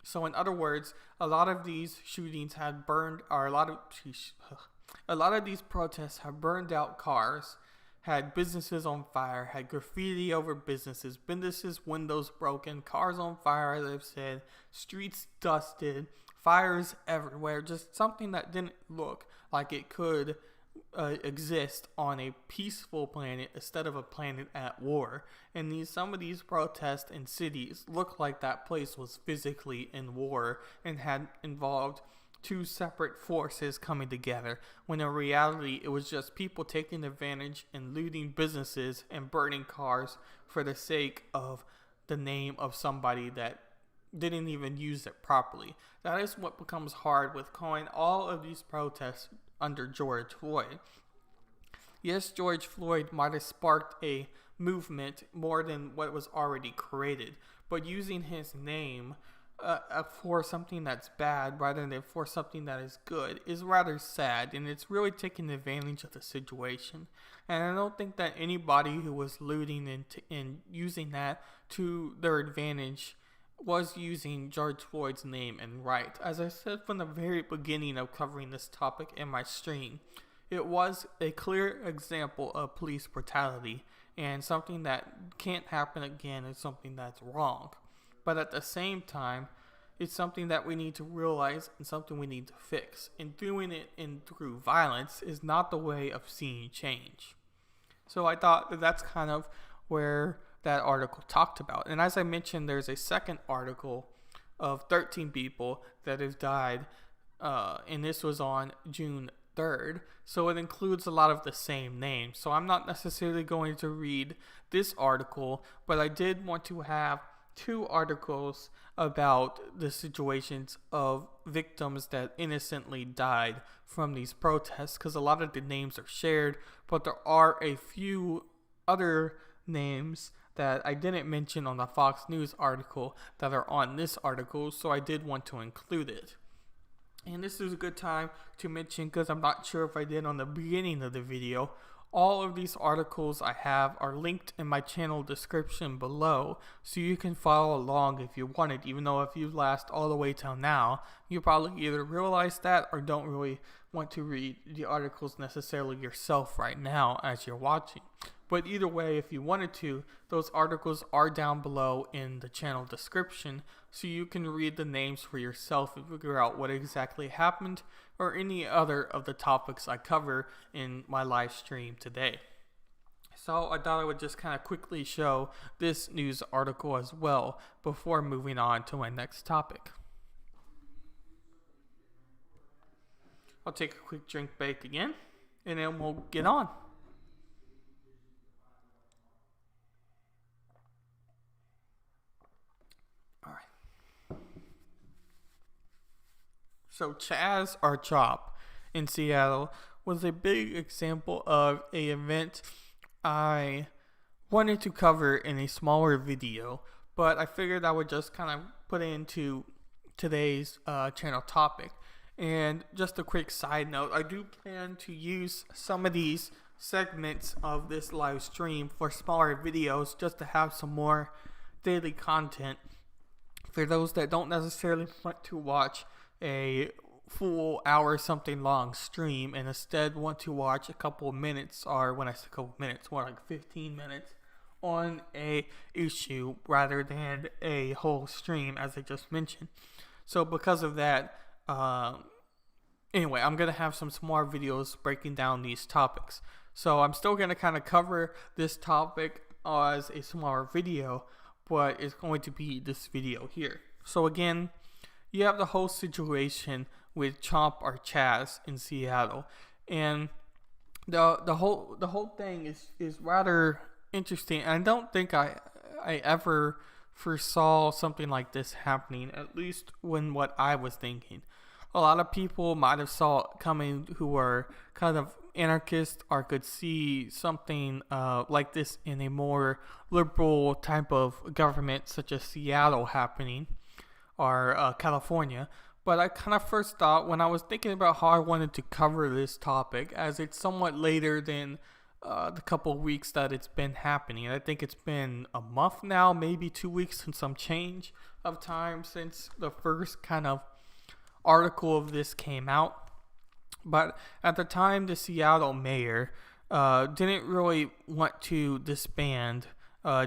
So in other words, a lot of these shootings had burned, or a lot of these protests have burned out cars, had businesses on fire, had graffiti over businesses, windows broken, cars on fire, as I've said, streets dusted, fires everywhere, just something that didn't look like it could exist on a peaceful planet instead of a planet at war. And some of these protests in cities looked like that place was physically in war and had involved two separate forces coming together, when in reality it was just people taking advantage and looting businesses and burning cars for the sake of the name of somebody that didn't even use it properly. That is what becomes hard with calling all of these protests under George Floyd. Yes, George Floyd might have sparked a movement more than what was already created, but using his name for something that's bad rather than for something that is good is rather sad, and it's really taking advantage of the situation. And I don't think that anybody who was looting and using that to their advantage was using George Floyd's name and right. As I said from the very beginning of covering this topic in my stream, it was a clear example of police brutality, and something that can't happen again is something that's wrong. But at the same time, it's something that we need to realize and something we need to fix. And doing it through violence is not the way of seeing change. So I thought that that's kind of where that article talked about. And as I mentioned, there's a second article of 13 people that have died, and this was on June 3rd. So it includes a lot of the same names. So I'm not necessarily going to read this article, but I did want to have two articles about the situations of victims that innocently died from these protests, because a lot of the names are shared, but there are a few other names that I didn't mention on the Fox News article that are on this article, so I did want to include it. And this is a good time to mention, because I'm not sure if I did on the beginning of the video, all of these articles I have are linked in my channel description below, so you can follow along if you wanted, even though if you last all the way till now, you probably either realize that or don't really want to read the articles necessarily yourself right now as you're watching. But either way, if you wanted to, those articles are down below in the channel description, so you can read the names for yourself and figure out what exactly happened, or any other of the topics I cover in my live stream today. So I thought I would just kind of quickly show this news article as well before moving on to my next topic. I'll take a quick drink break again, and then we'll get on. So Chaz or Chop in Seattle was a big example of an event I wanted to cover in a smaller video, but I figured I would just kind of put it into today's channel topic. And just a quick side note, I do plan to use some of these segments of this live stream for smaller videos just to have some more daily content for those that don't necessarily want to watch a full hour something long stream and instead want to watch a couple of minutes, or when I say a couple of minutes, more like 15 minutes on a issue rather than a whole stream, as I just mentioned. So because of that, anyway, I'm going to have some more videos breaking down these topics. So I'm still going to kind of cover this topic as a smaller video, but it's going to be this video here. So again, you have the whole situation with Chomp or Chaz in Seattle, and the whole thing is rather interesting. I don't think I ever foresaw something like this happening, at least when what I was thinking. A lot of people might have saw it coming who were kind of anarchists or could see something like this in a more liberal type of government such as Seattle happening or California. But I kind of first thought when I was thinking about how I wanted to cover this topic, as it's somewhat later than the couple of weeks that it's been happening. I think it's been a month now, maybe 2 weeks and some change of time since the first kind of article of this came out. But at the time, the Seattle mayor didn't really want to disband,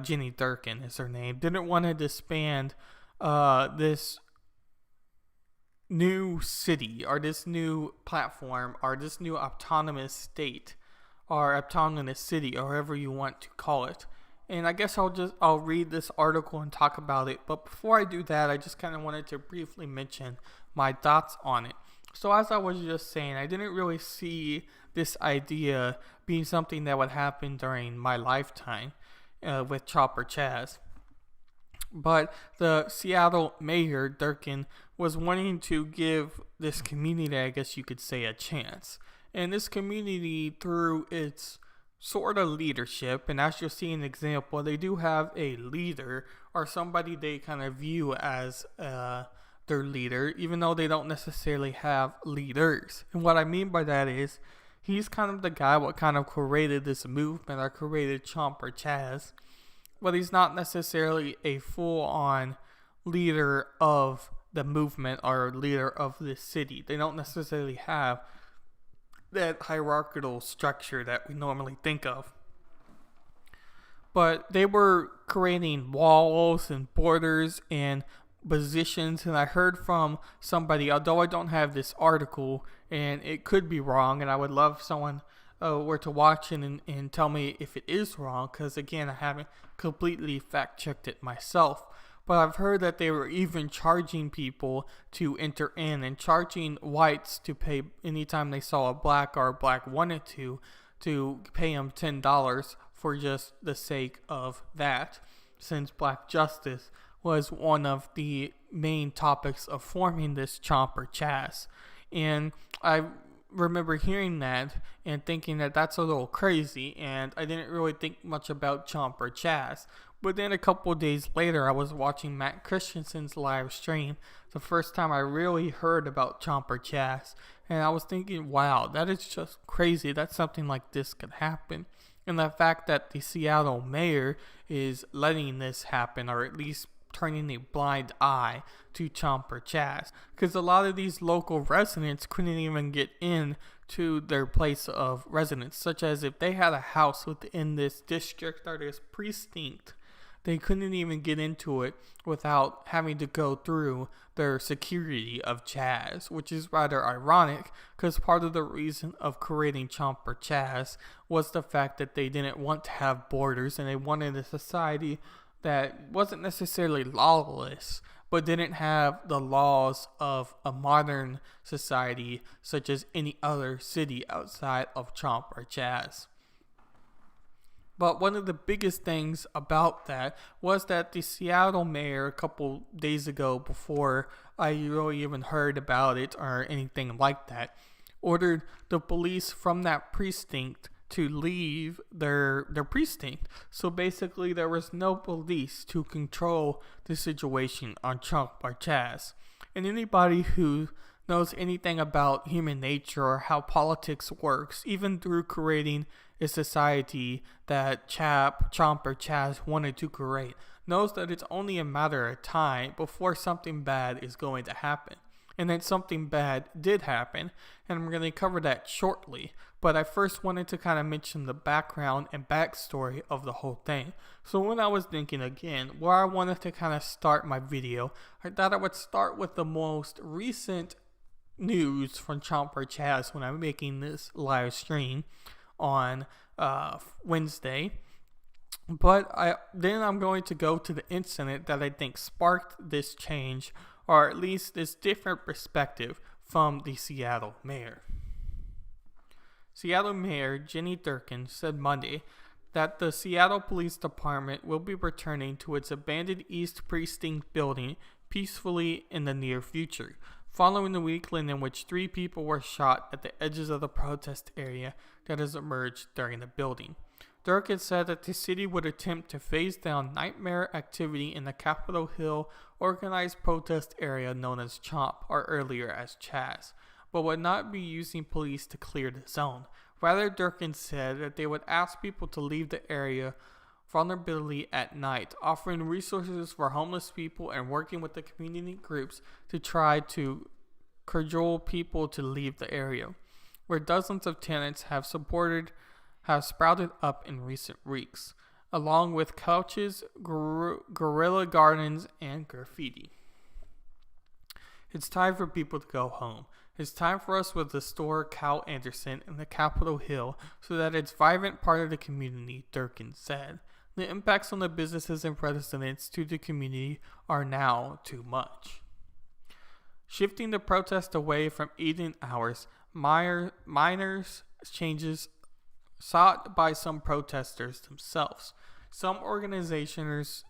Jenny Durkin is her name, didn't want to disband this new city or this new platform or this new autonomous state or autonomous city or however you want to call it. And I guess I'll read this article and talk about it. But before I do that, I just kind of wanted to briefly mention my thoughts on it. So as I was just saying, I didn't really see this idea being something that would happen during my lifetime with Chopper Chaz. But the Seattle mayor, Durkin, was wanting to give this community, I guess you could say, a chance. And this community, through its sort of leadership, and as you'll see an example, they do have a leader or somebody they kind of view as their leader, even though they don't necessarily have leaders. And what I mean by that is he's kind of the guy what kind of created this movement or created Chomp or Chaz, but he's not necessarily a full-on leader of the movement or leader of this city. They don't necessarily have that hierarchical structure that we normally think of. But they were creating walls and borders and positions, and I heard from somebody, although I don't have this article and it could be wrong, and I would love if someone were to watch it and tell me if it is wrong, because again I haven't completely fact checked it myself. But I've heard that they were even charging people to enter in and charging whites to pay anytime they saw a black or a black wanted to pay them $10 for just the sake of that, since black justice was one of the main topics of forming this Chomp or Chaz. And I remember hearing that and thinking that that's a little crazy, and I didn't really think much about Chomp or Chaz. But then a couple of days later, I was watching Matt Christensen's live stream, the first time I really heard about Chomp or Chaz, and I was thinking, wow, that is just crazy that something like this could happen. And the fact that the Seattle mayor is letting this happen, or at least turning a blind eye to Chomp or Chaz, because a lot of these local residents couldn't even get in to their place of residence, such as if they had a house within this district or this precinct, they couldn't even get into it without having to go through their security of Chaz, which is rather ironic, because part of the reason of creating Chomp or Chaz was the fact that they didn't want to have borders, and they wanted a society that wasn't necessarily lawless, but didn't have the laws of a modern society such as any other city outside of Chomp or Chaz. But one of the biggest things about that was that the Seattle mayor, a couple days ago, before I really even heard about it or anything like that, ordered the police from that precinct to leave their precinct. So basically there was no police to control the situation on Chomp or Chaz. And anybody who knows anything about human nature or how politics works, even through creating a society that Chomp or Chaz wanted to create, knows that it's only a matter of time before something bad is going to happen. And then something bad did happen, and I'm going to cover that shortly. But I first wanted to kind of mention the background and backstory of the whole thing. So when I was thinking again, where I wanted to kind of start my video, I thought I would start with the most recent news from Chomp or Chaz when I'm making this live stream on Wednesday. But then I'm going to go to the incident that I think sparked this change, or at least this different perspective from the Seattle mayor. Seattle Mayor Jenny Durkan said Monday that the Seattle Police Department will be returning to its abandoned East Precinct building peacefully in the near future, following the weekend in which 3 people were shot at the edges of the protest area that has emerged during the building. Durkan said that the city would attempt to phase down nightmare activity in the Capitol Hill organized protest area known as CHOP, or earlier as Chaz, but would not be using police to clear the zone. Rather, Durkan said that they would ask people to leave the area vulnerability at night, offering resources for homeless people and working with the community groups to try to cajole people to leave the area, where dozens of tenants have sprouted up in recent weeks, along with couches, guerrilla gardens, and graffiti. It's time for people to go home. It's time for us to restore Cal Anderson in the Capitol Hill so that it's a vibrant part of the community, Durkan said. The impacts on the businesses and residents to the community are now too much. Shifting the protest away from evening hours, minor changes sought by some protesters themselves. Some organizers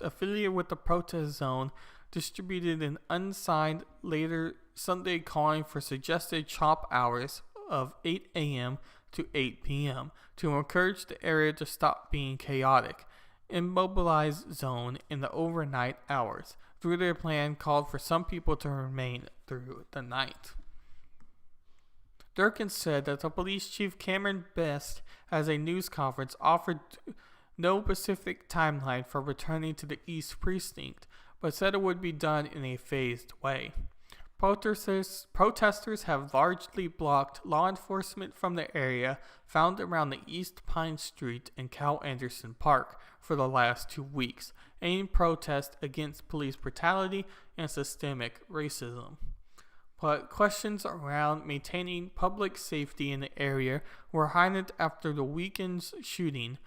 affiliated with the protest zone distributed an unsigned later Sunday calling for suggested CHOP hours of 8 a.m. to 8 p.m. to encourage the area to stop being chaotic. Immobilized zone in the overnight hours. Through their plan called for some people to remain through the night. Durkan said that the police chief Cameron Best, at a news conference, offered no specific timeline for returning to the East Precinct, but said it would be done in a phased way. Protesters have largely blocked law enforcement from the area found around the East Pine Street and Cal Anderson Park for the last 2 weeks, in protest against police brutality and systemic racism. But questions around maintaining public safety in the area were heightened after the weekend's shooting.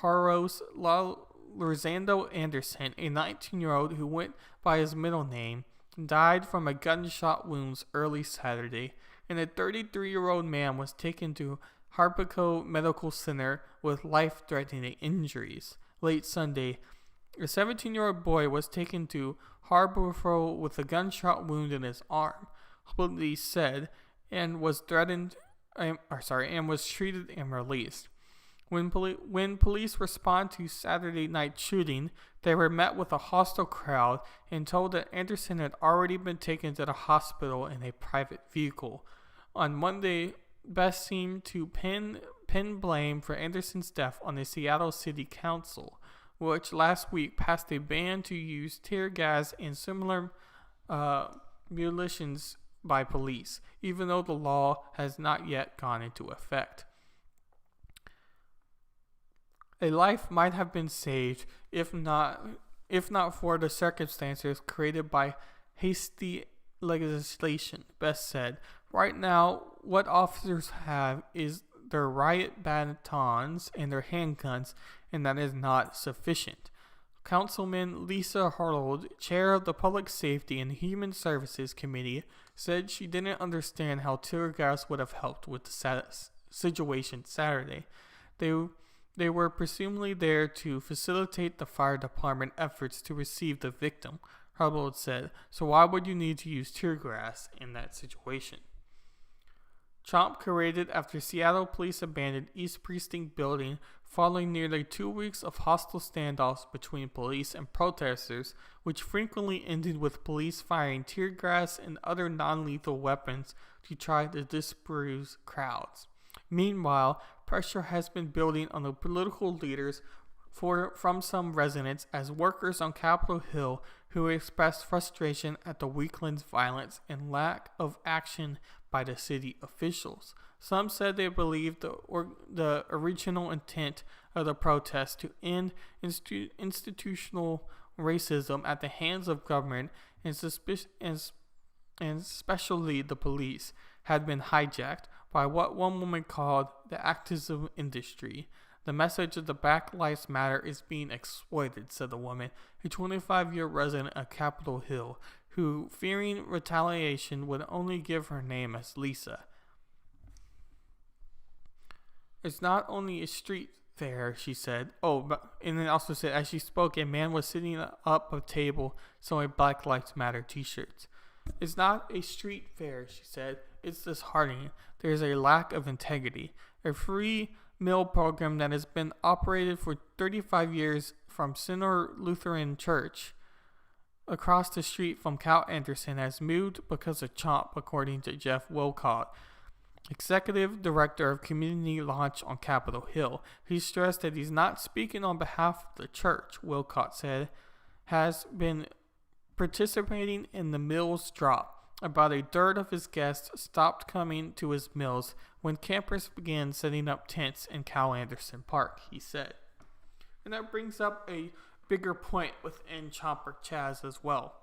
Haros Lorzando Anderson, a 19-year-old who went by his middle name, died from a gunshot wounds early Saturday, and a 33-year-old man was taken to Harpico Medical Center with life-threatening injuries. Late Sunday, a 17-year-old boy was taken to Harpico with a gunshot wound in his arm, police said, and was treated and released. When police responded to Saturday night shooting, they were met with a hostile crowd and told that Anderson had already been taken to the hospital in a private vehicle. On Monday, Best seemed to pin blame for Anderson's death on the Seattle City Council, which last week passed a ban to use tear gas and similar munitions by police, even though the law has not yet gone into effect. A life might have been saved if not for the circumstances created by hasty legislation, Best said. Right now, what officers have is their riot batons and their handguns, and that is not sufficient. Councilman Lisa Harlold, chair of the Public Safety and Human Services Committee, said she didn't understand how tear gas would have helped with the situation Saturday. They were presumably there to facilitate the fire department efforts to receive the victim, Harlold said, so why would you need to use tear gas in that situation? CHOP created after Seattle police abandoned East Precinct building following nearly 2 weeks of hostile standoffs between police and protesters, which frequently ended with police firing tear gas and other non-lethal weapons to try to disperse crowds. Meanwhile, pressure has been building on the political leaders from some residents as workers on Capitol Hill who expressed frustration at the weekend's violence and lack of action by the city officials. Some said they believed the original intent of the protest to end institutional racism at the hands of government and especially the police had been hijacked by what one woman called the activism industry. The message of the Black Lives Matter is being exploited, said the woman, a 25-year resident of Capitol Hill, who, fearing retaliation, would only give her name as Lisa. It's not only a street fair, she said. And then also said, as she spoke, a man was sitting up a table selling Black Lives Matter t-shirts. It's not a street fair, she said. It's disheartening. There's a lack of integrity. A free meal program that has been operated for 35 years from Center Lutheran Church across the street from Cal Anderson has moved because of Chomp, according to Jeff Wilcott, Executive Director of Community Launch on Capitol Hill. He stressed that he's not speaking on behalf of the church, Wilcott said, has been participating in the meals drop. About a third of his guests stopped coming to his meals when campers began setting up tents in Cal Anderson Park, he said. And that brings up a bigger point within Chomper Chaz as well.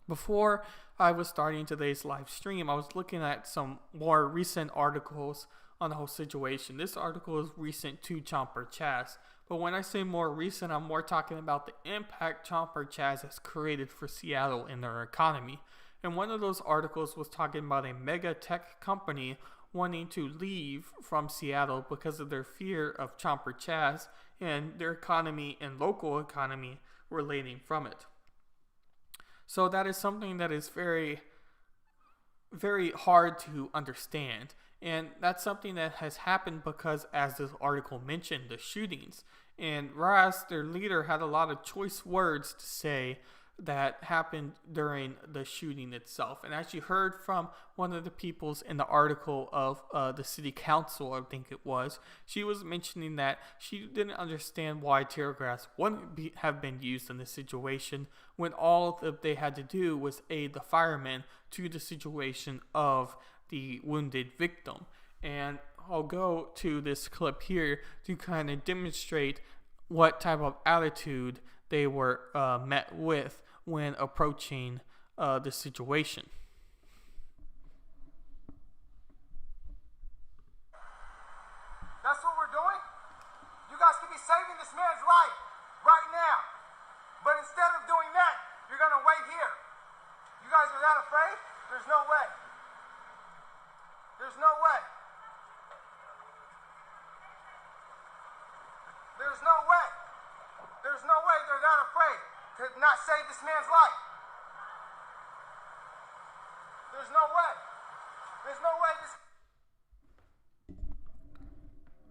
Before I was starting today's live stream, I was looking at some more recent articles on the whole situation. This article is recent to Chomper Chaz, but when I say more recent, I'm more talking about the impact Chomper Chaz has created for Seattle and their economy. And one of those articles was talking about a mega tech company wanting to leave from Seattle because of their fear of Chomper Chaz and their economy and local economy relating from it. So that is something that is very, very hard to understand. And that's something that has happened because, as this article mentioned, the shootings. And Raz, their leader, had a lot of choice words to say that happened during the shooting itself. And as you heard from one of the peoples in the article of the city council, I think it was, she was mentioning that she didn't understand why tear gas wouldn't have been used in this situation when all that they had to do was aid the firemen to the situation of the wounded victim. And I'll go to this clip here to kind of demonstrate what type of attitude they were met with when approaching the situation. That's what we're doing? You guys could be saving this man's life right now. But instead of doing that, you're going to wait here. You guys are that afraid? There's no way. There's no way. There's no way. There's no way they're that afraid to not save this man's life. There's no way. There's no way this...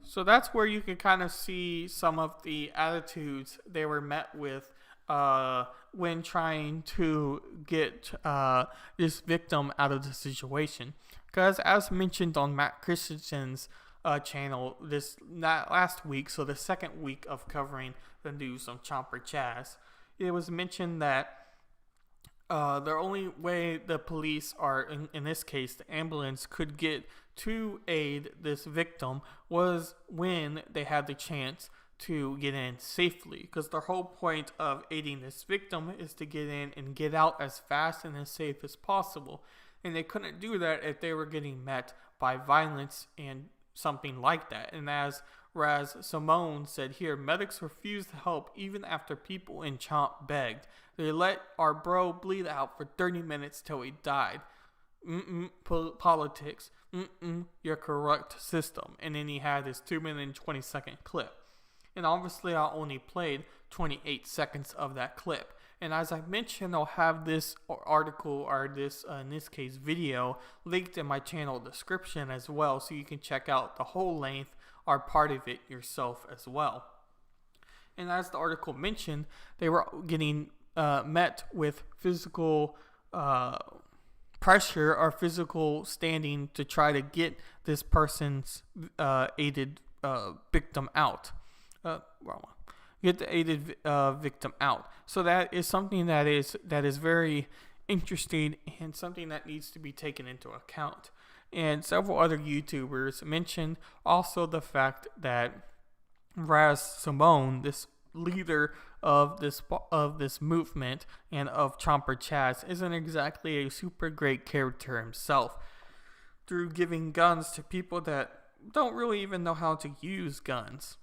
So that's where you can kind of see some of the attitudes they were met with when trying to get this victim out of the situation. Because as mentioned on Matt Christensen's channel last week, so the second week of covering the news on Chomper Chaz, it was mentioned that the only way the police are, in this case, the ambulance, could get to aid this victim was when they had the chance to get in safely. Because the whole point of aiding this victim is to get in and get out as fast and as safe as possible. And they couldn't do that if they were getting met by violence and something like that. And as Raz Simone said here, medics refused to help even after people in Chomp begged. They let our bro bleed out for 30 minutes till he died. Politics. Your corrupt system. And then he had his 2-minute and 20-second clip. And obviously I only played 28 seconds of that clip. And as I mentioned, I'll have this article, or this, in this case, video, linked in my channel description as well, so you can check out the whole length or part of it yourself as well. And as the article mentioned, they were getting met with physical pressure or physical standing to try to get this person's aided victim out. Get the aided victim out. So that is something that is very interesting and something that needs to be taken into account. And several other YouTubers mentioned also the fact that Raz Simone, this leader of this movement and of Chomper Chaz, isn't exactly a super great character himself, through giving guns to people that don't really even know how to use guns.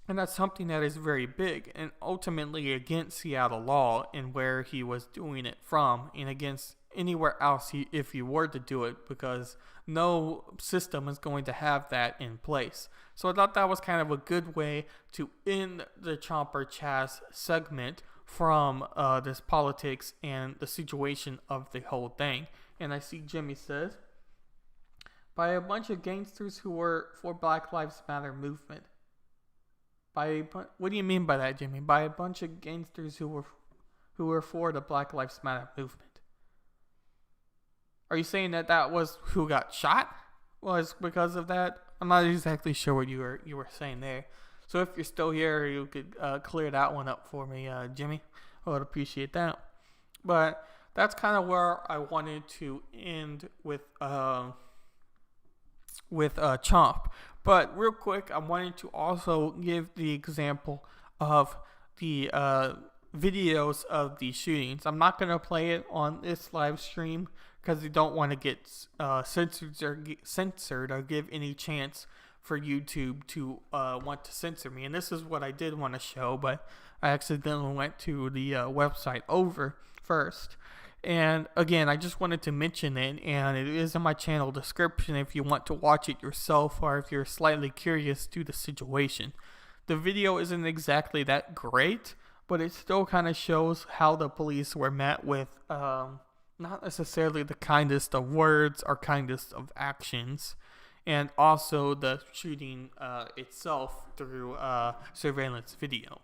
And that's something that is very big and ultimately against Seattle law and where he was doing it from, and against anywhere else if he were to do it, because no system is going to have that in place. So I thought that was kind of a good way to end the Chomper Chaz segment from this politics and the situation of the whole thing. And I see Jimmy says, by a bunch of gangsters who were for Black Lives Matter movement. What do you mean by that, Jimmy? By a bunch of gangsters who were for the Black Lives Matter movement. Are you saying that was who got shot? Was because of that? I'm not exactly sure what you were saying there. So if you're still here, you could clear that one up for me, Jimmy. I would appreciate that. But that's kind of where I wanted to end with Chomp. But real quick, I wanted to also give the example of the videos of the shootings. I'm not going to play it on this live stream because I don't want to get censored or give any chance for YouTube to want to censor me. And this is what I did want to show, but I accidentally went to the website over first. And again, I just wanted to mention it, and it is in my channel description if you want to watch it yourself or if you're slightly curious to the situation. The video isn't exactly that great, but it still kind of shows how the police were met with not necessarily the kindest of words or kindest of actions, and also the shooting itself through surveillance video.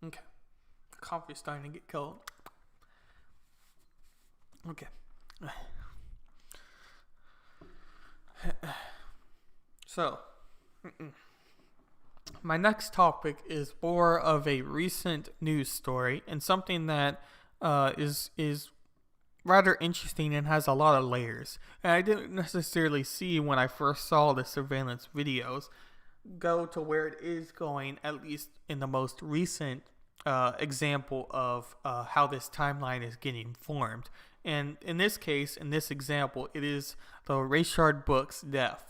Okay. The coffee's starting to get cold. Okay. So, my next topic is more of a recent news story and something that is rather interesting and has a lot of layers. And I didn't necessarily see when I first saw the surveillance videos go to where it is going, at least in the most recent example of how this timeline is getting formed. And in this case, in this example, it is the Rayshard Brooks death.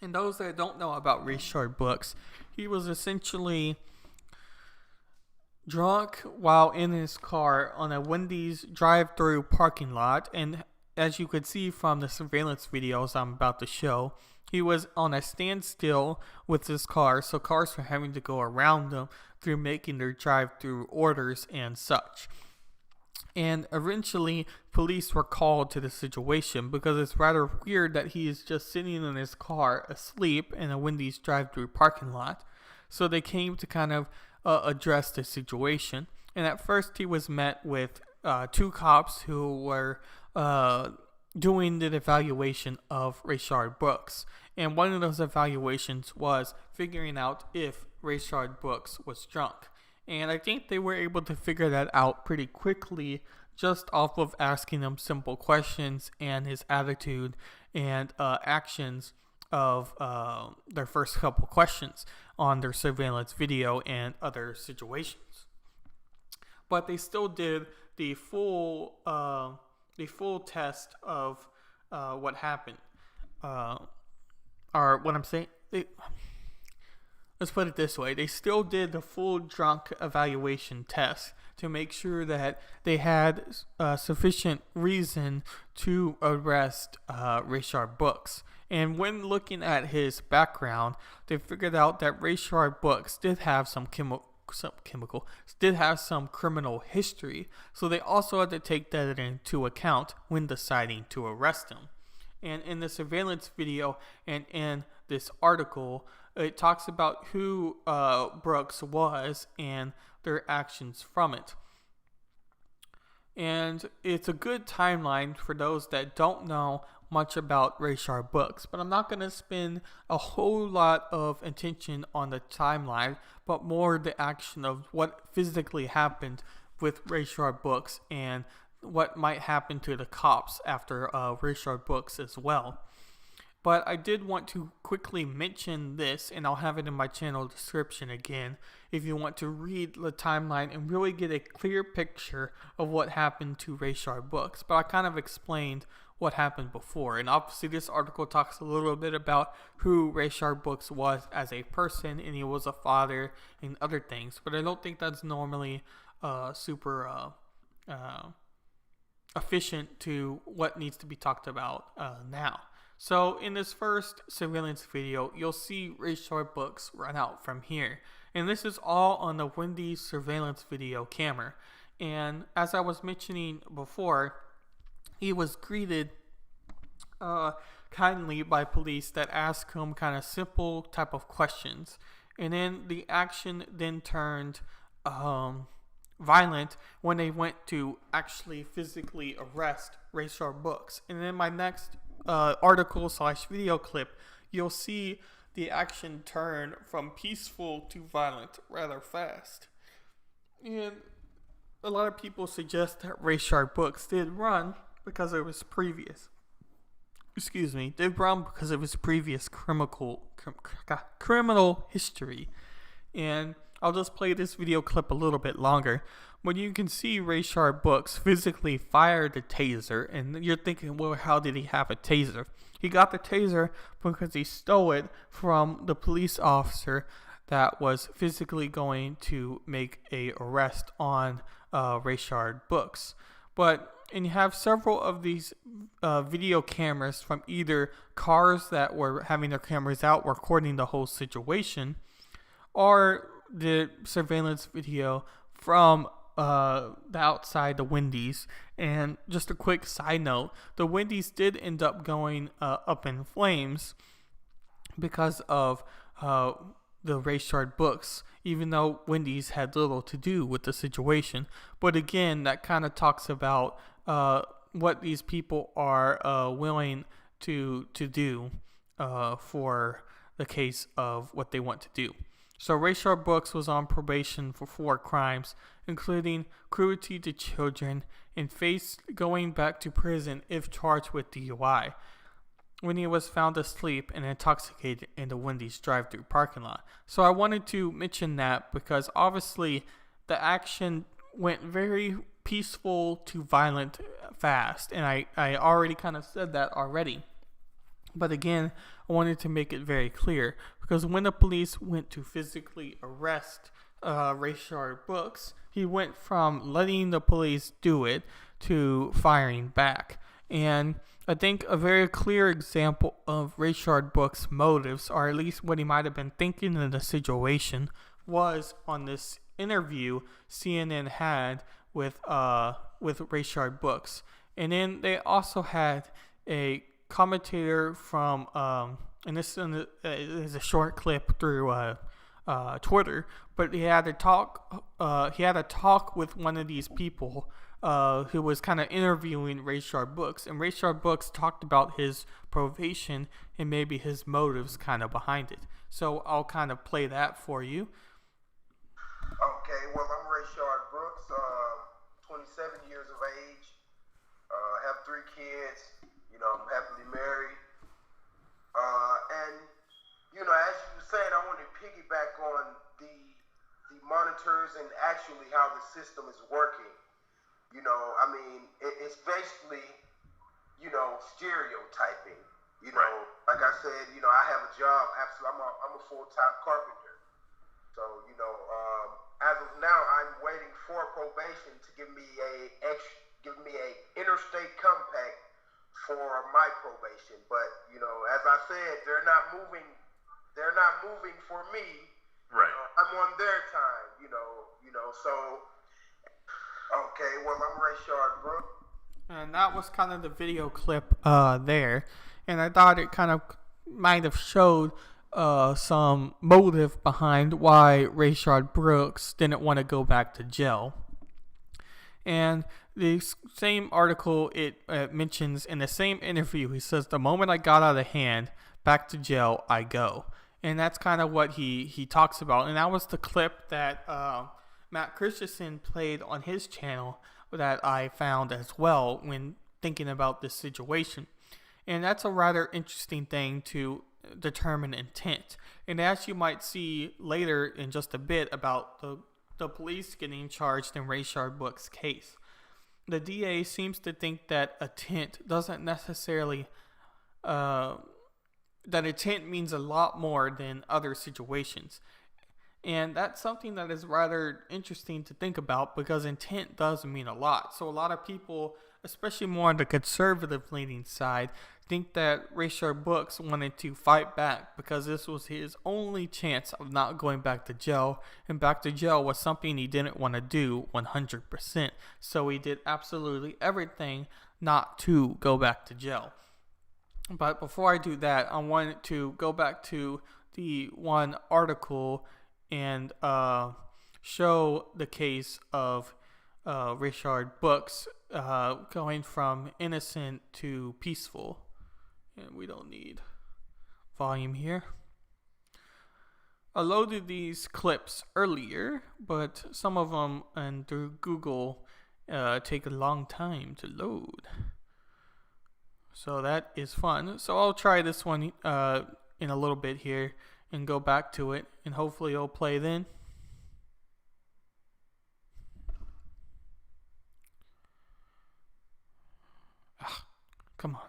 And those that don't know about Rayshard Brooks, he was essentially drunk while in his car on a Wendy's drive-through parking lot. And as you could see from the surveillance videos I'm about to show, he was on a standstill with his car, so cars were having to go around him through making their drive-through orders and such. And eventually, police were called to the situation because it's rather weird that he is just sitting in his car asleep in a Wendy's drive-through parking lot. So they came to kind of address the situation. And at first, he was met with two cops who were doing the evaluation of Rayshard Brooks. And one of those evaluations was figuring out if Rayshard Brooks was drunk. And I think they were able to figure that out pretty quickly just off of asking him simple questions and his attitude and actions of their first couple questions on their surveillance video and other situations. But they still did the full test of what happened. Or what I'm saying, let's put it this way. They still did the full drunk evaluation test to make sure that they had sufficient reason to arrest Rayshard Brooks. And when looking at his background, they figured out that Rayshard Brooks did have some criminal history. So they also had to take that into account when deciding to arrest him. And in the surveillance video and in this article, it talks about who Brooks was and their actions from it. And it's a good timeline for those that don't know much about Rayshard Brooks. But I'm not going to spend a whole lot of attention on the timeline, but more the action of what physically happened with Rayshard Brooks and what might happen to the cops after Rayshard Brooks as well. But I did want to quickly mention this, and I'll have it in my channel description again, if you want to read the timeline and really get a clear picture of what happened to Rayshard Brooks. But I kind of explained what happened before, and obviously this article talks a little bit about who Rayshard Brooks was as a person, and he was a father and other things. But I don't think that's normally super efficient to what needs to be talked about now. So in this first surveillance video, you'll see Rayshard Brooks run out from here. And this is all on the Wendy's surveillance video camera. And as I was mentioning before, he was greeted kindly by police that asked him kind of simple type of questions. And then the action then turned violent when they went to actually physically arrest Rayshard Brooks. And in my next article/video clip, you'll see the action turn from peaceful to violent rather fast. And a lot of people suggest that Rayshard Brooks did run because of his previous criminal history. And I'll just play this video clip a little bit longer. When you can see Rayshard Brooks physically fire the taser, and you're thinking, well, how did he have a taser? He got the taser because he stole it from the police officer that was physically going to make a arrest on Rayshard Brooks. And you have several of these video cameras from either cars that were having their cameras out recording the whole situation, or the surveillance video from the outside the Wendy's. And just a quick side note, the Wendy's did end up going up in flames because of the Rayshard Brooks, even though Wendy's had little to do with the situation. But again, that kind of talks about what these people are willing to do for the case of what they want to do. So Rayshard Brooks was on probation for 4 crimes, including cruelty to children, and faced going back to prison if charged with DUI when he was found asleep and intoxicated in the Wendy's drive-thru parking lot. So I wanted to mention that because obviously the action went very peaceful to violent fast, and I already kind of said that already. But again, I wanted to make it very clear, because when the police went to physically arrest Rayshard Brooks, he went from letting the police do it to firing back. And I think a very clear example of Rayshard Brooks' motives, or at least what he might have been thinking in the situation, was on this interview CNN had with Rayshard Brooks. And then they also had a commentator from and this is a short clip through Twitter, but he had a talk with one of these people who was kind of interviewing Rayshard Brooks, and Rayshard Brooks talked about his probation and maybe his motives kind of behind it. So I'll kind of play that for you. Okay, well, I'm Rayshard Brooks, 27 years of age, have 3 kids, I'm happily married, and, as you were saying, I want to piggyback on the monitors and actually how the system is working. It's basically, stereotyping, Right. Like I said, I have a job, absolutely, I'm a full-time carpenter, so, as of now, I'm waiting for probation to give me a interstate compact for my probation, but as I said, they're not moving for me. Right. I'm on their time, so okay, well, I'm Rayshard Brooks. And that was kind of the video clip there, and I thought it kind of might have showed some motive behind why Rayshard Brooks didn't want to go back to jail. And the same article, it mentions in the same interview, he says, the moment I got out of hand, back to jail I go. And that's kind of what he talks about. And that was the clip that Matt Christensen played on his channel that I found as well when thinking about this situation. And that's a rather interesting thing to determine intent. And as you might see later in just a bit about the police getting charged in Rayshard Book's case, the DA seems to think that intent doesn't necessarily, that intent means a lot more than other situations. And that's something that is rather interesting to think about, because intent does mean a lot. So a lot of people, especially more on the conservative leaning side, think that Rayshard Brooks wanted to fight back because this was his only chance of not going back to jail. And back to jail was something he didn't want to do 100%. So he did absolutely everything not to go back to jail. But before I do that, I wanted to go back to the one article and show the case of Rayshard Brooks going from innocent to peaceful. And we don't need volume here. I loaded these clips earlier, but some of them and through Google take a long time to load. So that is fun. So I'll try this one in a little bit here and go back to it, and hopefully it'll play then. Come on.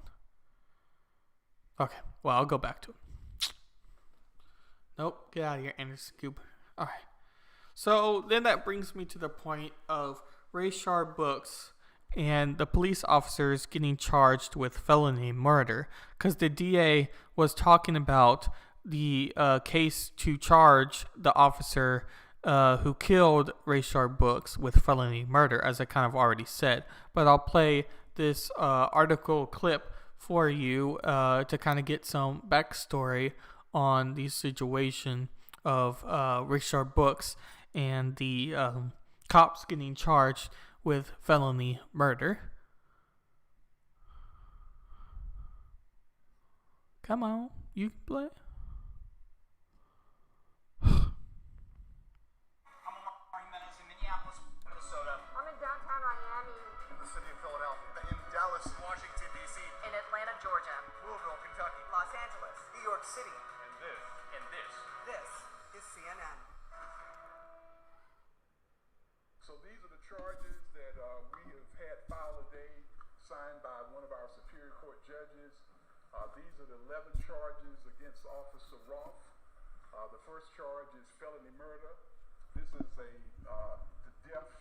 Okay, well, I'll go back to it. Nope, get out of here, Anderson Cooper. Alright. So then that brings me to the point of Rayshard Brooks and the police officers getting charged with felony murder, because the DA was talking about the case to charge the officer who killed Rayshard Brooks with felony murder, as I kind of already said. But I'll play this article clip for you to kind of get some backstory on the situation of Rayshard Brooks and the cops getting charged with felony murder. Come on, you can play. I'm in downtown Miami. In the city of Philadelphia. In Dallas, Washington, D.C. In Atlanta, Georgia. Louisville, Kentucky. Los Angeles. New York City. And this. This is CNN. So these are the charges that we have had filed today, signed by one of our Superior Court judges. These are the 11 charges against Officer Roth. The first charge is felony murder. This is the death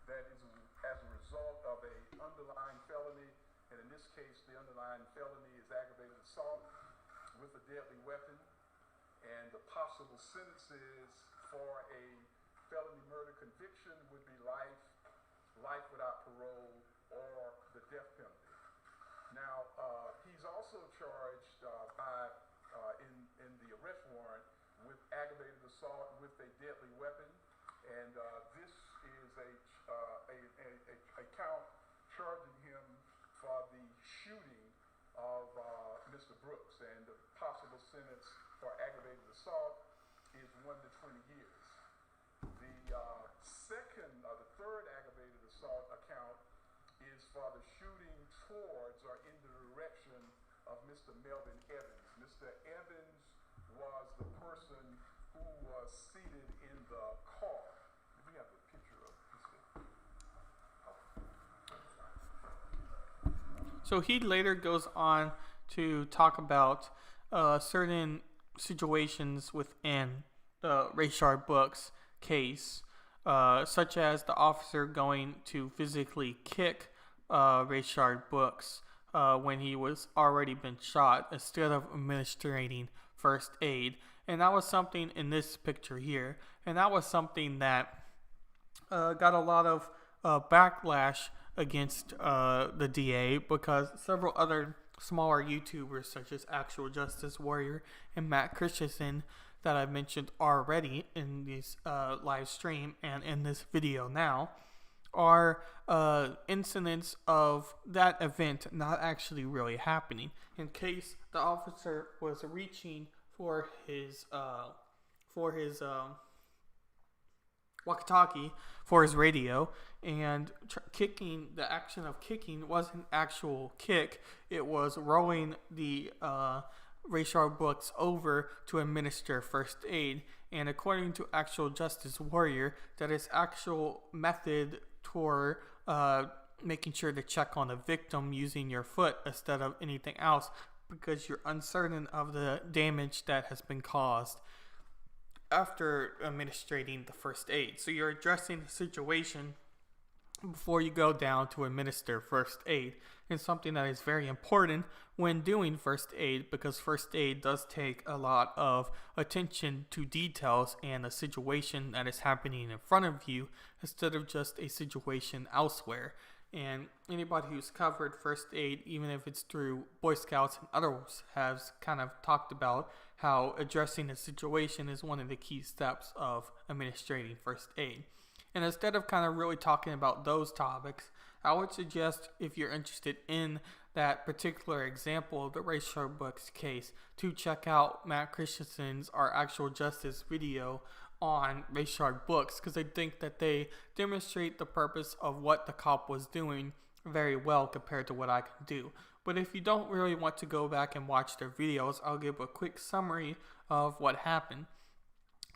that is as a result of a underlying felony, and in this case, the underlying felony is aggravated assault with a deadly weapon, and the possible sentences for a felony murder conviction would be life without parole, or the death penalty. Now, he's also charged in the arrest warrant with aggravated assault with a deadly weapon, and this is a count charging him for the shooting of Mr. Brooks, and the possible sentence for aggravated assault is 1 to 20 years. The third aggravated assault account is for the shooting towards or in the direction of Mr. Melvin Evans. Mr. Evans was the person who was seated in the car. If we have a picture of this. So he later goes on to talk about certain situations within the Rayshard Brooks case, such as the officer going to physically kick Rayshard Brooks when he was already been shot, instead of administering first aid. And that was something in this picture here, and that was something that got a lot of backlash against the DA, because several other smaller YouTubers such as Actual Justice Warrior and Matt Christensen that I've mentioned already in this live stream and in this video now are incidents of that event not actually really happening, in case the officer was reaching for his walkie-talkie for his radio, and kicking, the action of kicking wasn't actual kick. It was rolling the Rayshard Brooks over to administer first aid. And according to Actual Justice Warrior, that is actual method toward making sure to check on a victim using your foot instead of anything else, because you're uncertain of the damage that has been caused after administering the first aid. So you're addressing the situation before you go down to administer first aid. And something that is very important when doing first aid, because first aid does take a lot of attention to details and a situation that is happening in front of you instead of just a situation elsewhere. And anybody who's covered first aid, even if it's through Boy Scouts and others, has kind of talked about how addressing a situation is one of the key steps of administrating first aid. And instead of kind of really talking about those topics, I would suggest, if you're interested in that particular example of the Rayshard Brooks case, to check out Matt Christensen's Our Actual Justice video on Rayshard Brooks, because I think that they demonstrate the purpose of what the cop was doing very well compared to what I can do. But if you don't really want to go back and watch their videos, I'll give a quick summary of what happened.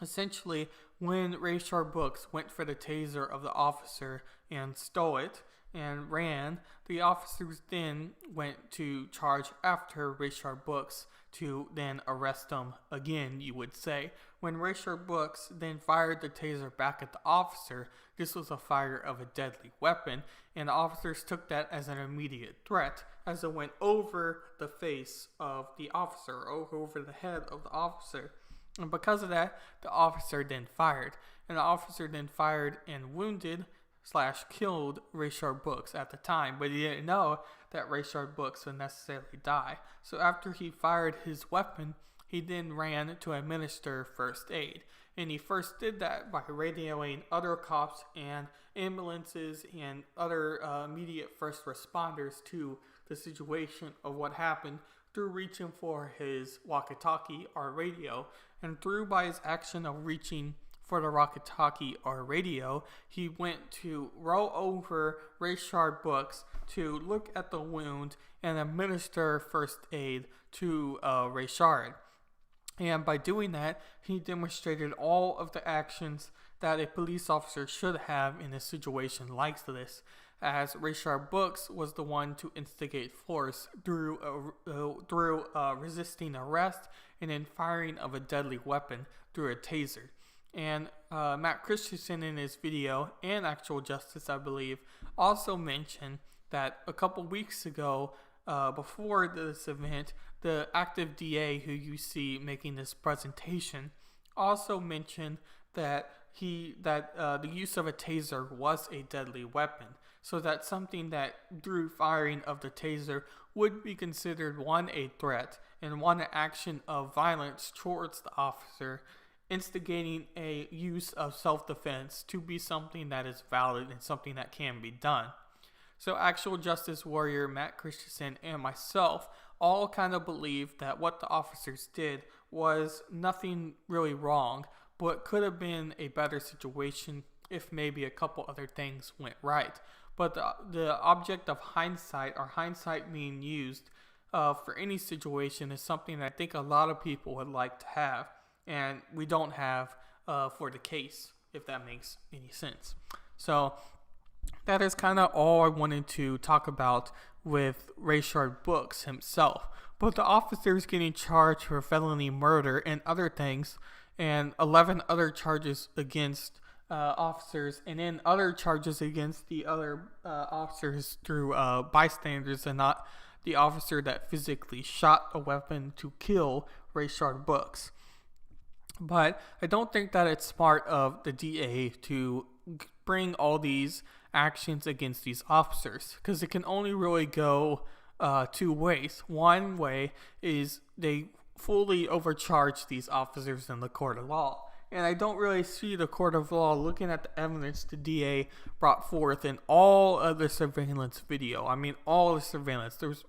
Essentially, when Rayshard Brooks went for the taser of the officer and stole it and ran, the officers then went to charge after Rayshard Brooks to then arrest him again, you would say. When Rayshard Brooks then fired the taser back at the officer, this was a fire of a deadly weapon, and the officers took that as an immediate threat as it went over the face of the officer, or over the head of the officer. And because of that, the officer then fired. And the officer then fired and wounded / killed Rayshard Brooks at the time. But he didn't know that Rayshard Brooks would necessarily die. So after he fired his weapon, he then ran to administer first aid. And he first did that by radioing other cops and ambulances and other immediate first responders to the situation of what happened through reaching for his walkie-talkie or radio. And through by his action of reaching for the walkie-talkie or radio, he went to roll over Rayshard Brooks to look at the wound and administer first aid to Rayshard. And by doing that, he demonstrated all of the actions that a police officer should have in a situation like this, as Rayshard Brooks was the one to instigate force through resisting arrest and then firing of a deadly weapon through a taser. And Matt Christensen in his video, and Actual Justice, I believe, also mentioned that a couple weeks ago, before this event, the active DA who you see making this presentation also mentioned that the use of a taser was a deadly weapon. So that's something that through firing of the taser would be considered, one, a threat, and one, an action of violence towards the officer, instigating a use of self-defense to be something that is valid and something that can be done. So Actual Justice Warrior Matt Christensen and myself all kind of believe that what the officers did was nothing really wrong, but could have been a better situation if maybe a couple other things went right. But the object of hindsight, or hindsight being used for any situation, is something that I think a lot of people would like to have, and we don't have for the case, if that makes any sense. So that is kind of all I wanted to talk about with Rayshard Brooks himself. But the officers getting charged for felony murder and other things, and 11 other charges against officers, and then other charges against the other officers through bystanders and not the officer that physically shot a weapon to kill Rayshard Brooks. But I don't think that it's smart of the DA to bring all these actions against these officers, because it can only really go two ways. One way is they fully overcharge these officers in the court of law. And I don't really see the court of law looking at the evidence the DA brought forth in all of the surveillance video. I mean, all of the surveillance. There's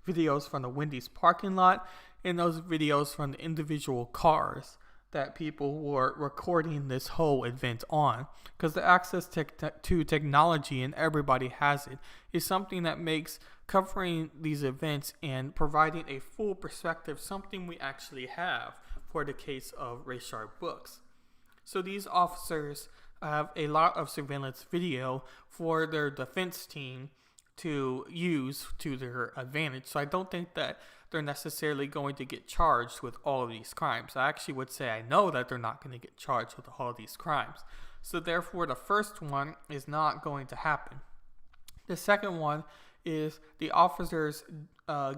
videos from the Wendy's parking lot and those videos from the individual cars that people were recording this whole event on, because the access to technology, and everybody has it, is something that makes covering these events and providing a full perspective something we actually have for the case of Rayshard Brooks. So these officers have a lot of surveillance video for their defense team to use to their advantage. So I don't think that they're necessarily going to get charged with all of these crimes. I actually would say I know that they're not going to get charged with all of these crimes. So therefore, the first one is not going to happen. The second one is the officers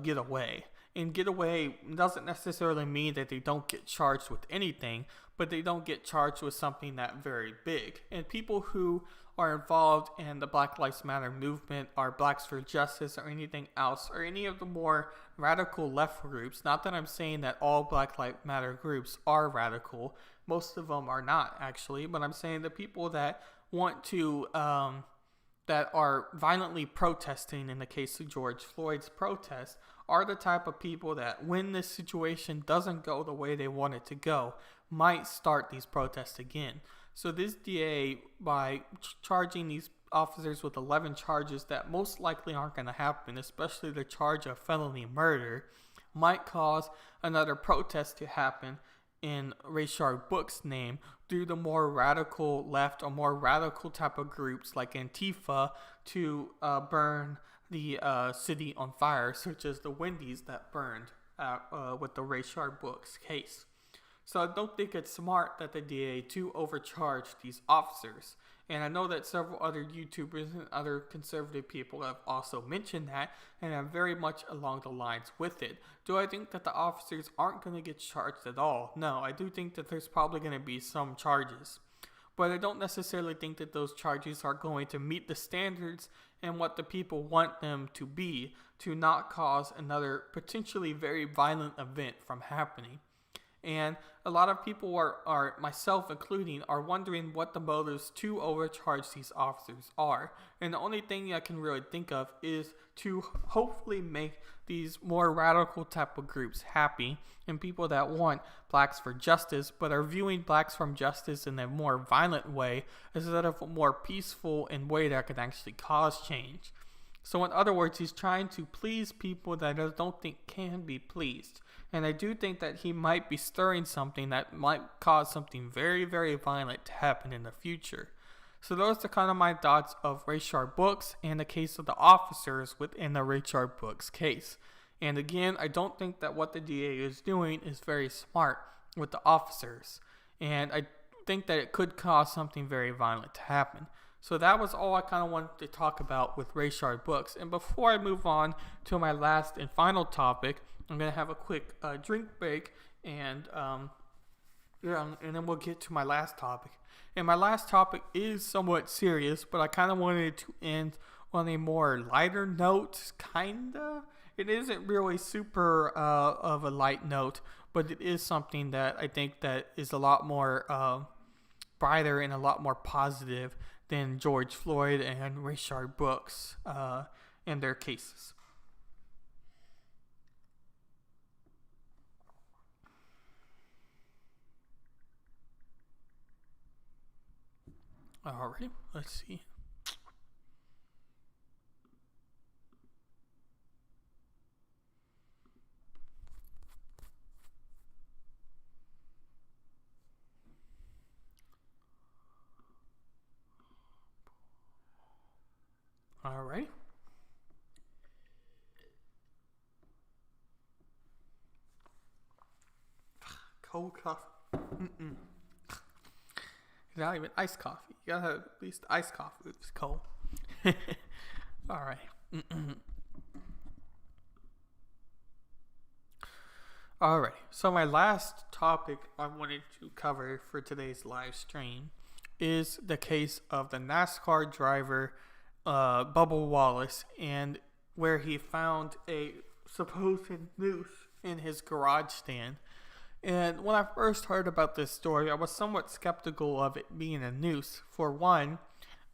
get away. And get away doesn't necessarily mean that they don't get charged with anything, but they don't get charged with something that very big. And people who are involved in the Black Lives Matter movement, or Blacks for Justice, or anything else, or any of the more radical left groups, not that I'm saying that all Black Lives Matter groups are radical, most of them are not actually, but I'm saying the people that want to, that are violently protesting in the case of George Floyd's protest, are the type of people that, when this situation doesn't go the way they want it to go, might start these protests again. So this DA, by charging these officers with 11 charges that most likely aren't going to happen, especially the charge of felony murder, might cause another protest to happen in Rayshard Brooks' name through the more radical left or more radical type of groups like Antifa to burn the city on fire, such as the Wendy's that burned with the Rayshard Brooks case. So I don't think it's smart that the DA to overcharge these officers. And I know that several other YouTubers and other conservative people have also mentioned that, and I'm very much along the lines with it. Do I think that the officers aren't going to get charged at all? No, I do think that there's probably going to be some charges. But I don't necessarily think that those charges are going to meet the standards and what the people want them to be, to not cause another potentially very violent event from happening. And a lot of people are, myself including, are wondering what the motives to overcharge these officers are. And the only thing I can really think of is to hopefully make these more radical type of groups happy, and people that want Blacks for Justice but are viewing Blacks for Justice in a more violent way instead of a more peaceful and way that could actually cause change. So in other words, he's trying to please people that I don't think can be pleased. And I do think that he might be stirring something that might cause something very, very violent to happen in the future. So those are kind of my thoughts of Rayshard Brooks and the case of the officers within the Rayshard Brooks case. And again, I don't think that what the DA is doing is very smart with the officers. And I think that it could cause something very violent to happen. So that was all I kind of wanted to talk about with Rayshard Brooks. And before I move on to my last and final topic, I'm going to have a quick drink break, and then we'll get to my last topic. And my last topic is somewhat serious, but I kind of wanted to end on a more lighter note, kinda. It isn't really super of a light note, but it is something that I think that is a lot more brighter and a lot more positive than George Floyd and Rayshard Brooks and their cases. Alright, let's see. Alright. Cold coffee. It's not even iced coffee. You gotta have at least iced coffee if it's cold. Alright. Alright. So my last topic I wanted to cover for today's live stream is the case of the NASCAR driver Bubba Wallace, and where he found a supposed noose in his garage stand. And when I first heard about this story, I was somewhat skeptical of it being a noose. For one,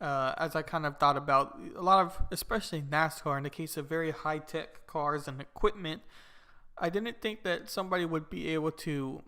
as I kind of thought about a lot of, especially NASCAR, in the case of very high-tech cars and equipment, I didn't think that somebody would be able to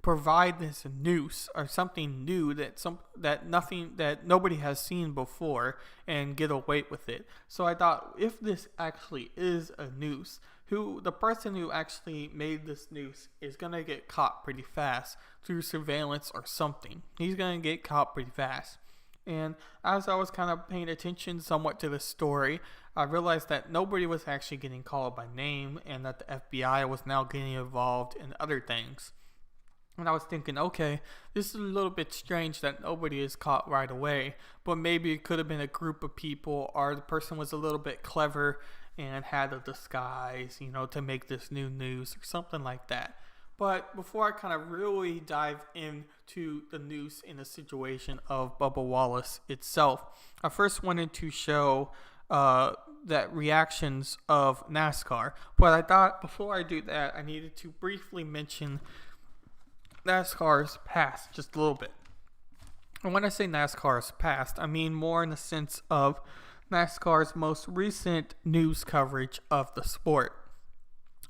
provide this noose or something new that nobody has seen before and get away with it. So I thought, if this actually is a noose, the person who actually made this noose is gonna get caught pretty fast through surveillance or something. He's gonna get caught pretty fast. And as I was kind of paying attention somewhat to the story, I realized that nobody was actually getting called by name and that the FBI was now getting involved in other things. And I was thinking, okay, this is a little bit strange that nobody is caught right away, but maybe it could have been a group of people, or the person was a little bit clever and had a disguise, to make this new news or something like that. But before I kind of really dive into the news in the situation of Bubba Wallace itself, I first wanted to show that reactions of NASCAR. But I thought before I do that, I needed to briefly mention NASCAR's past just a little bit. And when I say NASCAR's past, I mean more in the sense of NASCAR's most recent news coverage of the sport.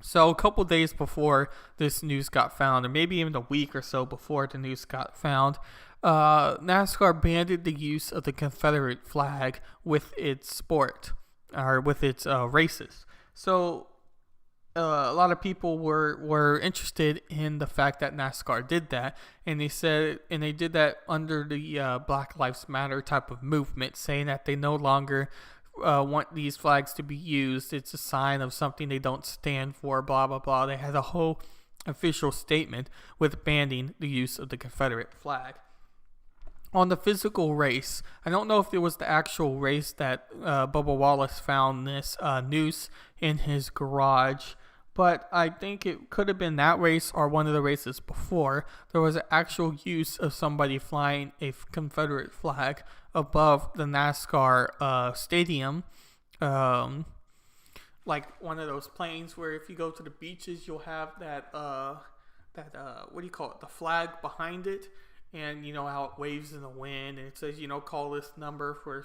So a couple days before this news got found, or maybe even a week or so before the news got found, NASCAR banned the use of the Confederate flag with its sport, or with its races. So a lot of people were interested in the fact that NASCAR did that, and they did that under the Black Lives Matter type of movement, saying that they no longer want these flags to be used. It's a sign of something they don't stand for, blah, blah, blah. They had a whole official statement with banning the use of the Confederate flag. On the physical race, I don't know if it was the actual race that Bubba Wallace found this noose in his garage, but I think it could have been that race or one of the races before. There was an actual use of somebody flying a Confederate flag above the NASCAR stadium, like one of those planes where if you go to the beaches, you'll have that what do you call it? The flag behind it, and you know how it waves in the wind, and it says, call this number for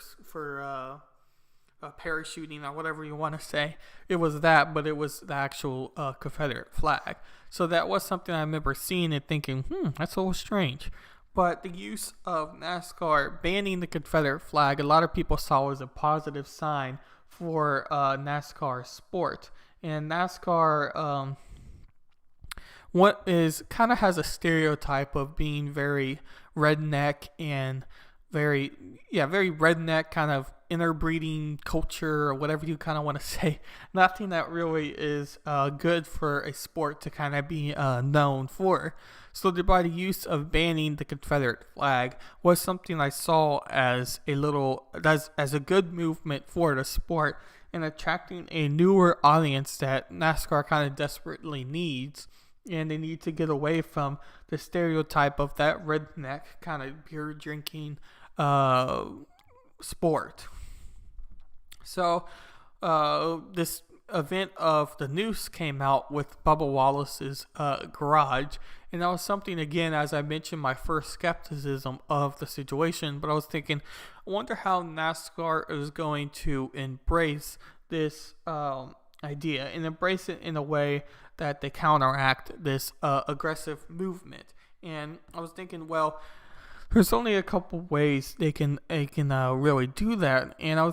parachuting or whatever you want to say. It was that, but it was the actual Confederate flag. So that was something I remember seeing and thinking, that's a little strange. But the use of NASCAR banning the Confederate flag, a lot of people saw as a positive sign for NASCAR sport. And NASCAR has a stereotype of being very redneck and very redneck, kind of interbreeding culture, or whatever you kind of want to say. Nothing that really is good for a sport to kind of be known for. So by the use of banning the Confederate flag was something I saw as a good movement for the sport and attracting a newer audience that NASCAR kind of desperately needs. And they need to get away from the stereotype of that redneck kind of beer drinking sport. So this event of the noose came out with Bubba Wallace's garage, and that was something, again, as I mentioned, my first skepticism of the situation. But I was thinking, I wonder how NASCAR is going to embrace this idea and embrace it in a way that they counteract this aggressive movement. And I was thinking, well, there's only a couple ways they can really do that, and I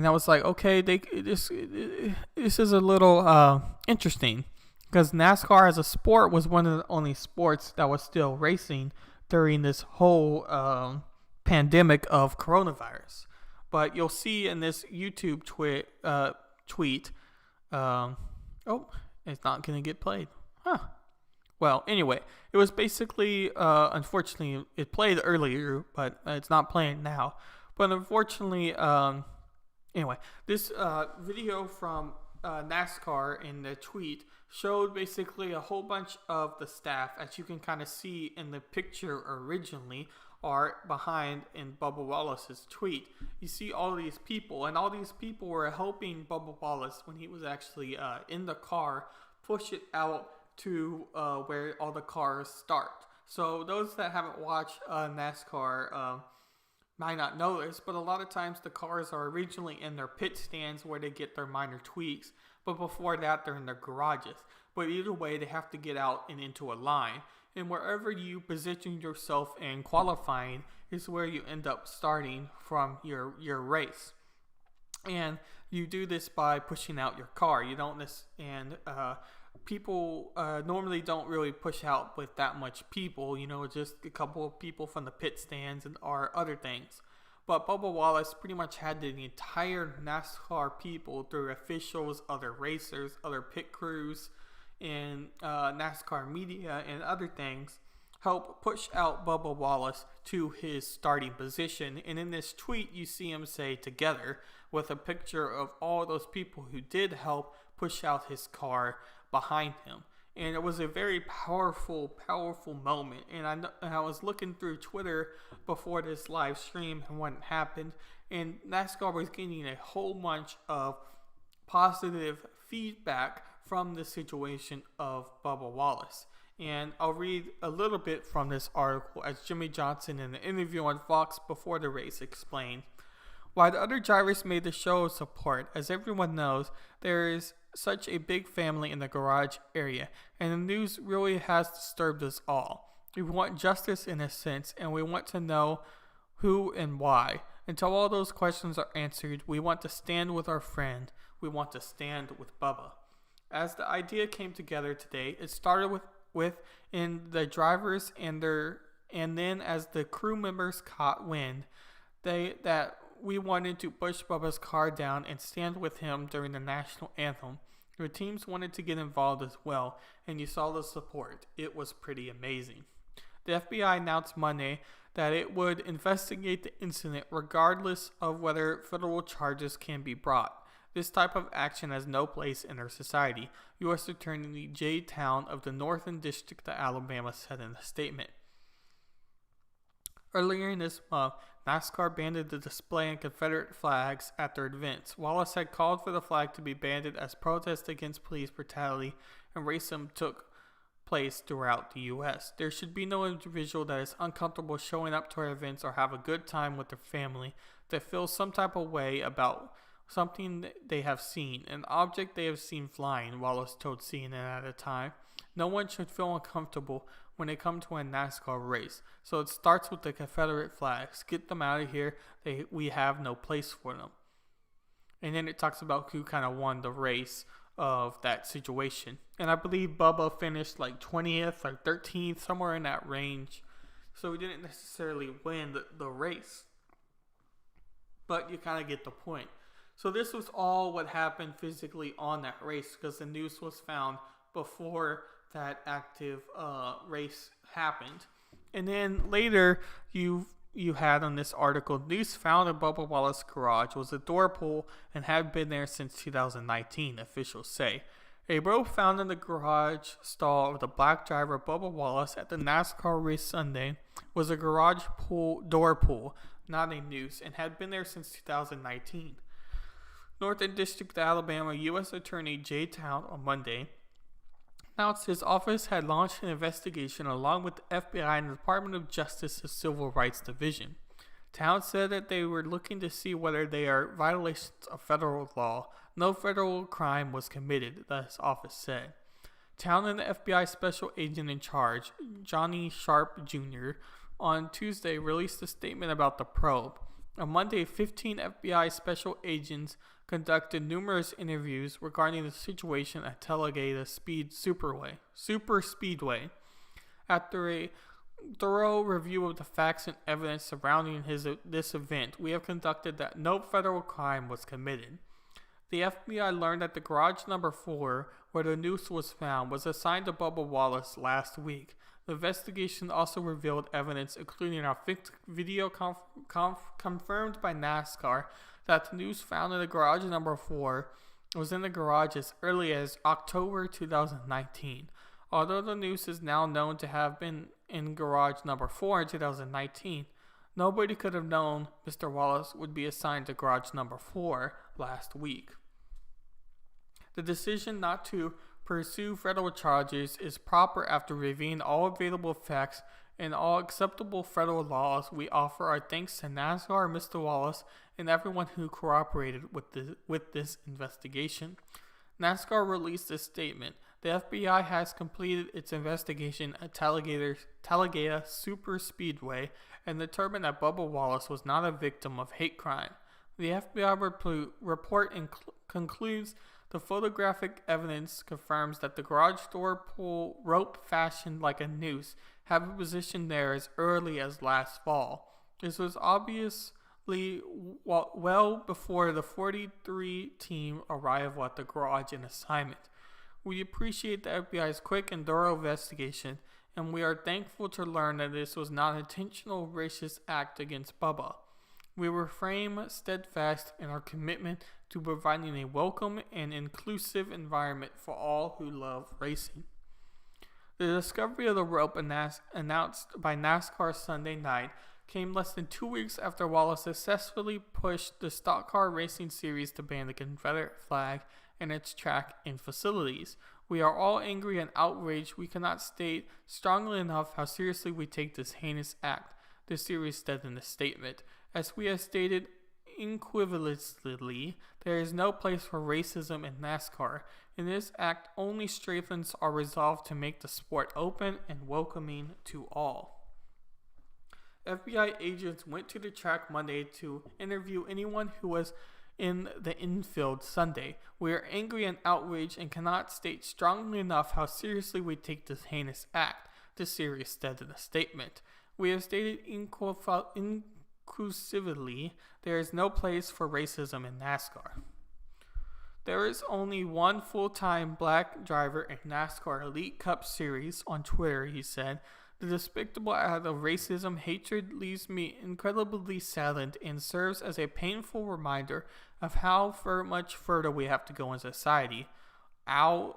was like, okay, this is a little interesting, because NASCAR as a sport was one of the only sports that was still racing during this whole pandemic of coronavirus. But you'll see in this YouTube tweet, it's not gonna get played, huh? Well, anyway, it was basically, unfortunately, it played earlier, but it's not playing now. But unfortunately, anyway, this video from NASCAR in the tweet showed basically a whole bunch of the staff, as you can kind of see in the picture originally, are behind in Bubba Wallace's tweet. You see all these people, and all these people were helping Bubba Wallace when he was actually in the car, push it out to where all the cars start. So those that haven't watched NASCAR might not know this, but a lot of times the cars are originally in their pit stands where they get their minor tweaks, but before that they're in their garages. But either way, they have to get out and into a line. And wherever you position yourself in qualifying is where you end up starting from your race. And you do this by pushing out your car. You don't people normally don't really push out with that much people, just a couple of people from the pit stands or other things. But Bubba Wallace pretty much had the entire NASCAR people, through officials, other racers, other pit crews, and NASCAR media and other things, help push out Bubba Wallace to his starting position. And in this tweet, you see him say "together" with a picture of all those people who did help push out his car behind him. And it was a very powerful moment. And I was looking through Twitter before this live stream and what happened, and NASCAR was getting a whole bunch of positive feedback from the situation of Bubba Wallace. And I'll read a little bit from this article, as Jimmy Johnson, in an interview on Fox before the race, explained. While the other drivers made the show of support, as everyone knows, there is such a big family in the garage area, and the news really has disturbed us all. We want justice in a sense, and we want to know who and why. Until all those questions are answered, we want to stand with our friend. We want to stand with Bubba. As the idea came together today, it started with the drivers and then as the crew members caught wind, that we wanted to push Bubba's car down and stand with him during the national anthem. The teams wanted to get involved as well, and you saw the support. It was pretty amazing. The FBI announced Monday that it would investigate the incident regardless of whether federal charges can be brought. This type of action has no place in our society, U.S. Attorney Jay Town of the Northern District of Alabama said in a statement. Earlier in this month, NASCAR banned the display of Confederate flags at their events. Wallace had called for the flag to be banned as protests against police brutality and racism took place throughout the U.S. There should be no individual that is uncomfortable showing up to our events or have a good time with their family that feels some type of way about something they have seen, an object they have seen flying, Wallace told CNN at a time. No one should feel uncomfortable when they come to a NASCAR race. So it starts with the Confederate flags. Get them out of here. We have no place for them. And then it talks about who kind of won the race of that situation. And I believe Bubba finished like 20th or 13th, somewhere in that range. So he didn't necessarily win the race. But you kind of get the point. So this was all what happened physically on that race, because the news was found before that active race happened. And then later you had on this article, news found in Bubba Wallace's garage was a door pull and had been there since 2019, officials say. A rope found in the garage stall of the black driver Bubba Wallace at the NASCAR race Sunday was a garage door pull, not a noose, and had been there since 2019. Norton District of Alabama U.S. Attorney Jay Town on Monday announced his office had launched an investigation along with the FBI and the Department of Justice's Civil Rights Division. Town said that they were looking to see whether they are violations of federal law. No federal crime was committed, his office said. Town and the FBI special agent in charge, Johnny Sharp Jr., on Tuesday released a statement about the probe. On Monday, 15 FBI special agents conducted numerous interviews regarding the situation at Talladega Super Speedway. After a thorough review of the facts and evidence surrounding this event, we have concluded that no federal crime was committed. The FBI learned that the garage number 4, where the noose was found, was assigned to Bubba Wallace last week. The investigation also revealed evidence, including a video confirmed by NASCAR, that the noose found in the garage number 4 was in the garage as early as October 2019. Although the noose is now known to have been in garage number 4 in 2019, nobody could have known Mr. Wallace would be assigned to garage number 4 last week. The decision not to pursue federal charges is proper after reviewing all available facts and all acceptable federal laws. We offer our thanks to NASCAR, Mr. Wallace, and everyone who cooperated with this investigation. NASCAR released a statement. The FBI has completed its investigation at Talladega Super Speedway and determined that Bubba Wallace was not a victim of hate crime. The FBI report concludes the photographic evidence confirms that the garage door pull rope fashioned like a noose had been positioned there as early as last fall. This was obviously well before the 43 team arrival at the garage and assignment. We appreciate the FBI's quick and thorough investigation, and we are thankful to learn that this was not an intentional racist act against Bubba. We refrain steadfast in our commitment to providing a welcome and inclusive environment for all who love racing. The discovery of the rope announced by NASCAR Sunday night came less than 2 weeks after Wallace successfully pushed the Stock Car Racing Series to ban the Confederate flag and its track and facilities. We are all angry and outraged. We cannot state strongly enough how seriously we take this heinous act, the series said in a statement. As we have stated unequivocally, there is no place for racism in NASCAR, and this act only strengthens our resolve to make the sport open and welcoming to all. FBI agents went to the track Monday to interview anyone who was in the infield Sunday. We are angry and outraged and cannot state strongly enough how seriously we take this heinous act, the series said in a statement. We have stated inclusively, there is no place for racism in NASCAR. There is only one full-time black driver in NASCAR Elite Cup Series, on Twitter, he said. The despicable act of racism hatred leaves me incredibly saddened and serves as a painful reminder of how much further we have to go in society. And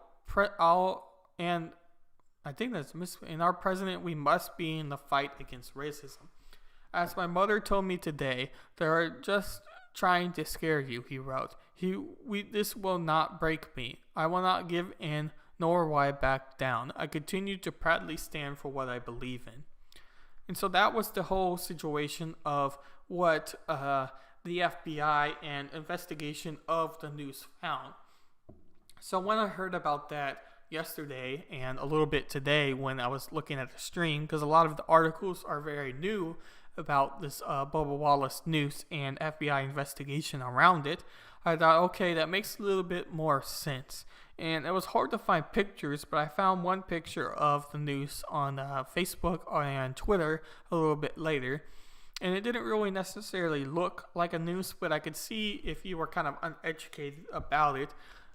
I think that's in our president, we must be in the fight against racism. As my mother told me today, they are just trying to scare you, he wrote. This will not break me. I will not give in, nor will I back down. I continue to proudly stand for what I believe in. And so that was the whole situation of what the FBI and investigation of the news found. So when I heard about that yesterday and a little bit today when I was looking at the stream, because a lot of the articles are very new about this Bubba Wallace news and FBI investigation around it, I thought, okay, that makes a little bit more sense. And it was hard to find pictures, but I found one picture of the news on Facebook and Twitter a little bit later. And it didn't really necessarily look like a noose, but I could see if you were kind of uneducated about it,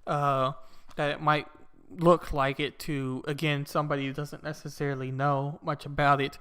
that it might look like it to, again, somebody who doesn't necessarily know much about it.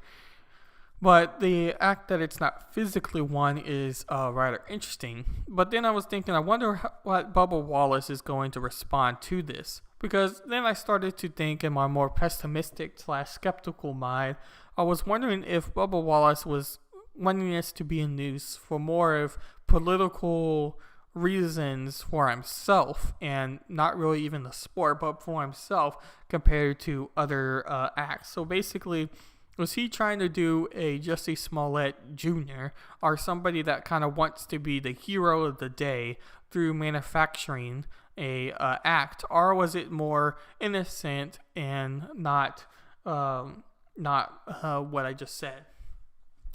But the act that it's not physically one is rather interesting. But then I was thinking, I wonder what Bubba Wallace is going to respond to this. Because then I started to think in my more pessimistic / skeptical mind, I was wondering if Bubba Wallace was wanting this to be a noose for more of political reasons for himself, and not really even the sport, but for himself compared to other acts. So basically, was he trying to do a Jussie Smollett Jr. or somebody that kind of wants to be the hero of the day through manufacturing a act, or was it more innocent and not what I just said?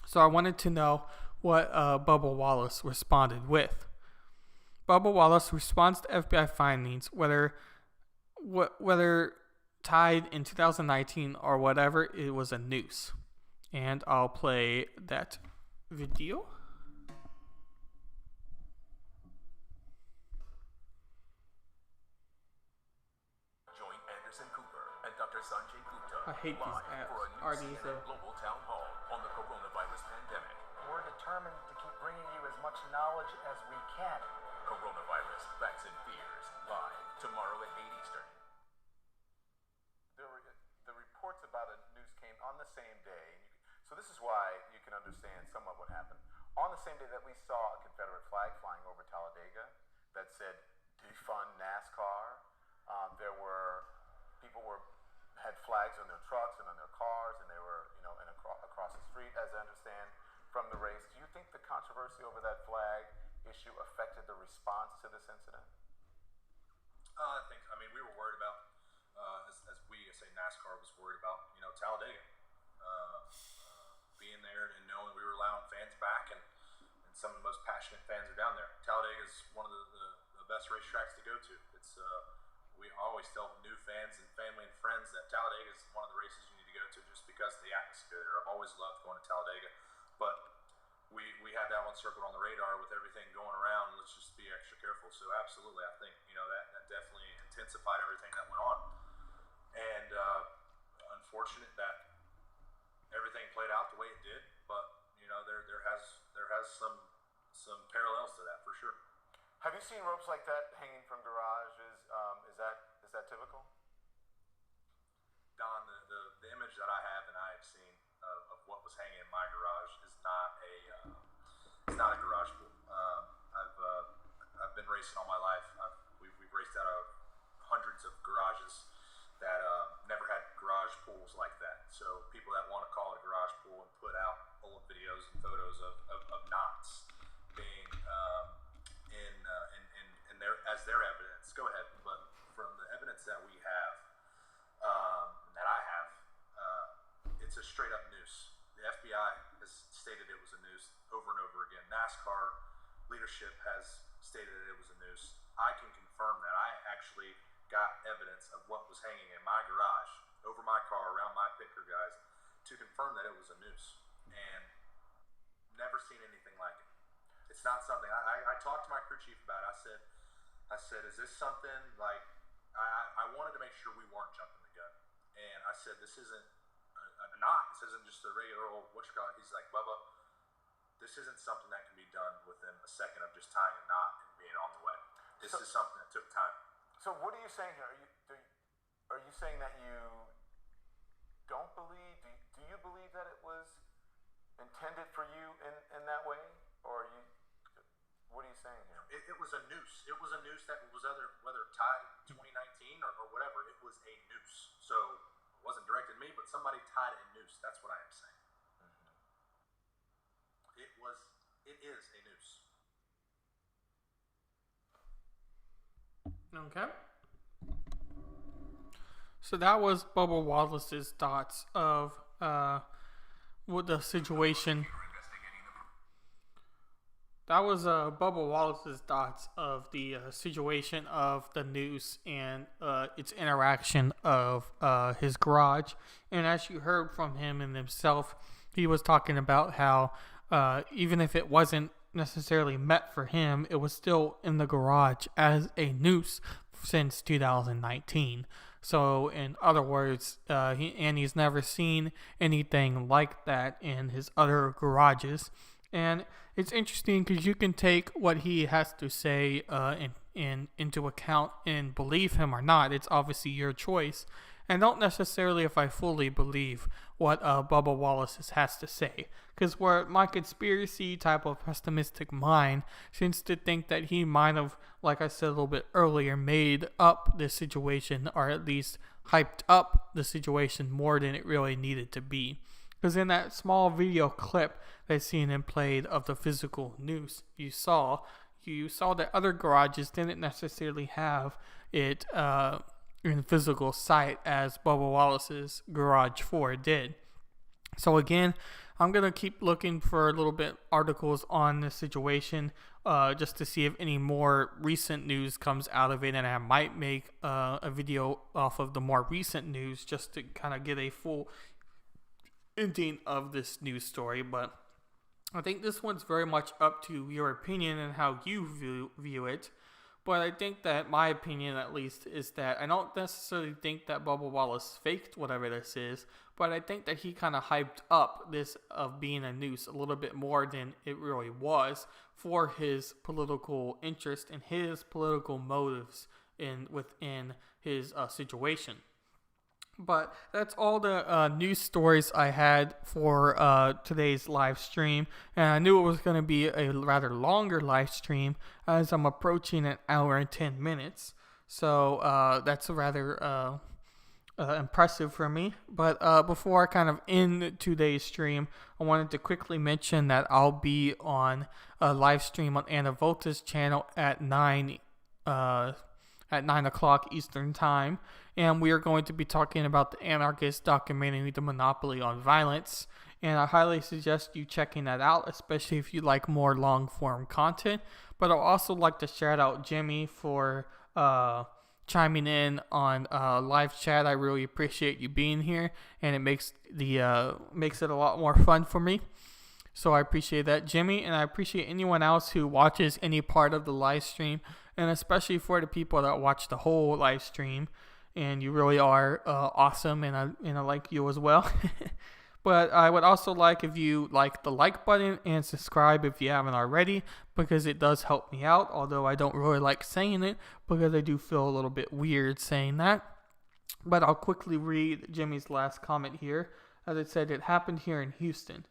So I wanted to know what Bubba Wallace responded with. Bubba Wallace responds to FBI findings, whether tied in 2019 or whatever, it was a noose. And I'll play that video. Join Anderson Cooper and Dr. Sanjay Gupta I hate these live apps. for a new Are these CNN global town hall on the coronavirus pandemic. We're determined to keep bringing you as much knowledge as we can. Coronavirus, Facts and Fears, live tomorrow at 8 Eastern. The reports about a news came on the same day, so this is why you can understand somewhat what happened. On the same day that we saw a Confederate flag flying over Talladega that said defund NASCAR, people had flags on their trucks and on their cars, and they were across the street, as I understand from the race. Do you think the controversy over that flag issue affected the response to this incident? I think. I mean, we were worried about some of the most passionate fans are down there. Talladega is one of the best racetracks to go to. It's we always tell new fans and family and friends that Talladega is one of the races you need to go to just because of the atmosphere there. I've always loved going to Talladega, but we had that one circled on the radar with everything going around. Let's just be extra careful. So absolutely, I think that definitely intensified everything that went on, and unfortunate that everything played out the way it did. But there has some parallels to that for sure. Have you seen ropes like that hanging from garages? Is that typical? Don, the image that I have and I have seen of what was hanging in my garage is not a garage pool. I've been racing all my life. We've raced out of hundreds of garages that never had garage pools like that. So people that want to call it a garage pool and put out old videos and photos of knots being in their as their evidence, go ahead. But from the evidence that we have, that I have, it's a straight up noose. The FBI has stated it was a noose over and over again. NASCAR leadership has stated that it was a noose. I can confirm that I actually got evidence of what was hanging in my garage, over my car, around my picker guys, to confirm that it was a noose. And never seen anything like it. It's not something, I talked to my crew chief about it. I said, is this something like, I wanted to make sure we weren't jumping the gun. And I said, this isn't a knot. This isn't just a regular old whatchamacallit. He's like, Bubba, this isn't something that can be done within a second of just tying a knot and being on the way. This is something that took time. So what are you saying here? Are you saying that you don't believe? Do you believe that it was intended for you in that way, or what are you saying here? It was a noose. It was a noose that was whether tied 2019 or whatever. It was a noose. So it wasn't directed at me, but somebody tied a noose. That's what I am saying. Mm-hmm. It is a noose. Okay. So that was Bubba Wallace's thoughts of what the situation. That was Bubba Wallace's thoughts of the situation of the noose and its interaction of his garage. And as you heard from him and himself, he was talking about how even if it wasn't necessarily meant for him, it was still in the garage as a noose since 2019. So in other words, he's never seen anything like that in his other garages. And it's interesting because you can take what he has to say into account and believe him or not. It's obviously your choice. And don't necessarily if I fully believe what Bubba Wallace has to say. Because where my conspiracy type of pessimistic mind seems to think that he might have, like I said a little bit earlier, made up this situation, or at least hyped up the situation more than it really needed to be. Because in that small video clip that CNN played of the physical noose, you saw that other garages didn't necessarily have it in physical sight as Bubba Wallace's Garage 4 did. So again, I'm going to keep looking for a little bit articles on this situation just to see if any more recent news comes out of it, and I might make a video off of the more recent news just to kind of get a full ending of this news story. But I think this one's very much up to your opinion and how you view it. But I think that my opinion, at least, is that I don't necessarily think that Bubba Wallace faked whatever this is, but I think that he kind of hyped up this of being a noose a little bit more than it really was for his political interest and his political motives within his situation. But that's all the news stories I had for today's live stream. And I knew it was going to be a rather longer live stream as I'm approaching an hour and 10 minutes. So that's rather impressive for me. But before I kind of end today's stream, I wanted to quickly mention that I'll be on a live stream on Anna Volta's channel at 9 o'clock Eastern Time, and we are going to be talking about the anarchist documentary The Monopoly on Violence, and I highly suggest you checking that out, especially if you like more long form content. But I'd also like to shout out Jimmy for chiming in on live chat. I really appreciate you being here, and it makes it a lot more fun for me. So I appreciate that, Jimmy, and I appreciate anyone else who watches any part of the live stream, and especially for the people that watch the whole live stream. And you really are awesome, and I like you as well. But I would also like if you like the like button and subscribe if you haven't already, because it does help me out, although I don't really like saying it because I do feel a little bit weird saying that. But I'll quickly read Jimmy's last comment here. As it said, it happened here in Houston.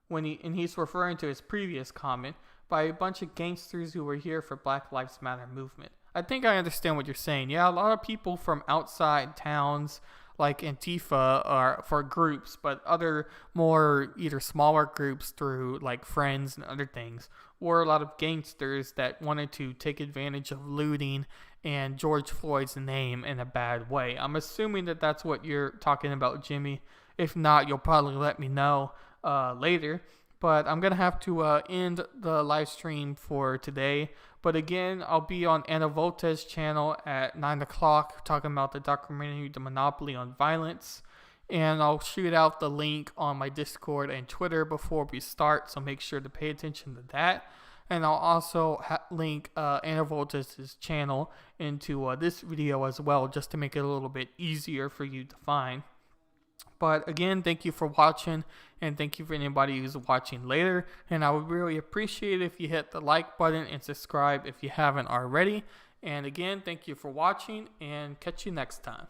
And he's referring to his previous comment by a bunch of gangsters who were here for Black Lives Matter movement. I think I understand what you're saying. Yeah, a lot of people from outside towns like Antifa are for groups, but other more either smaller groups through like friends and other things, or a lot of gangsters that wanted to take advantage of looting and George Floyd's name in a bad way. I'm assuming that that's what you're talking about, Jimmy. If not, you'll probably let me know later. But I'm going to have to end the live stream for today. But again, I'll be on Anna Volta's channel at 9 o'clock talking about the documentary The Monopoly on Violence. And I'll shoot out the link on my Discord and Twitter before we start, so make sure to pay attention to that. And I'll also link Anna Volta's channel into this video as well, just to make it a little bit easier for you to find. But again, thank you for watching, and thank you for anybody who's watching later. And I would really appreciate it if you hit the like button and subscribe if you haven't already. And again, thank you for watching, and catch you next time.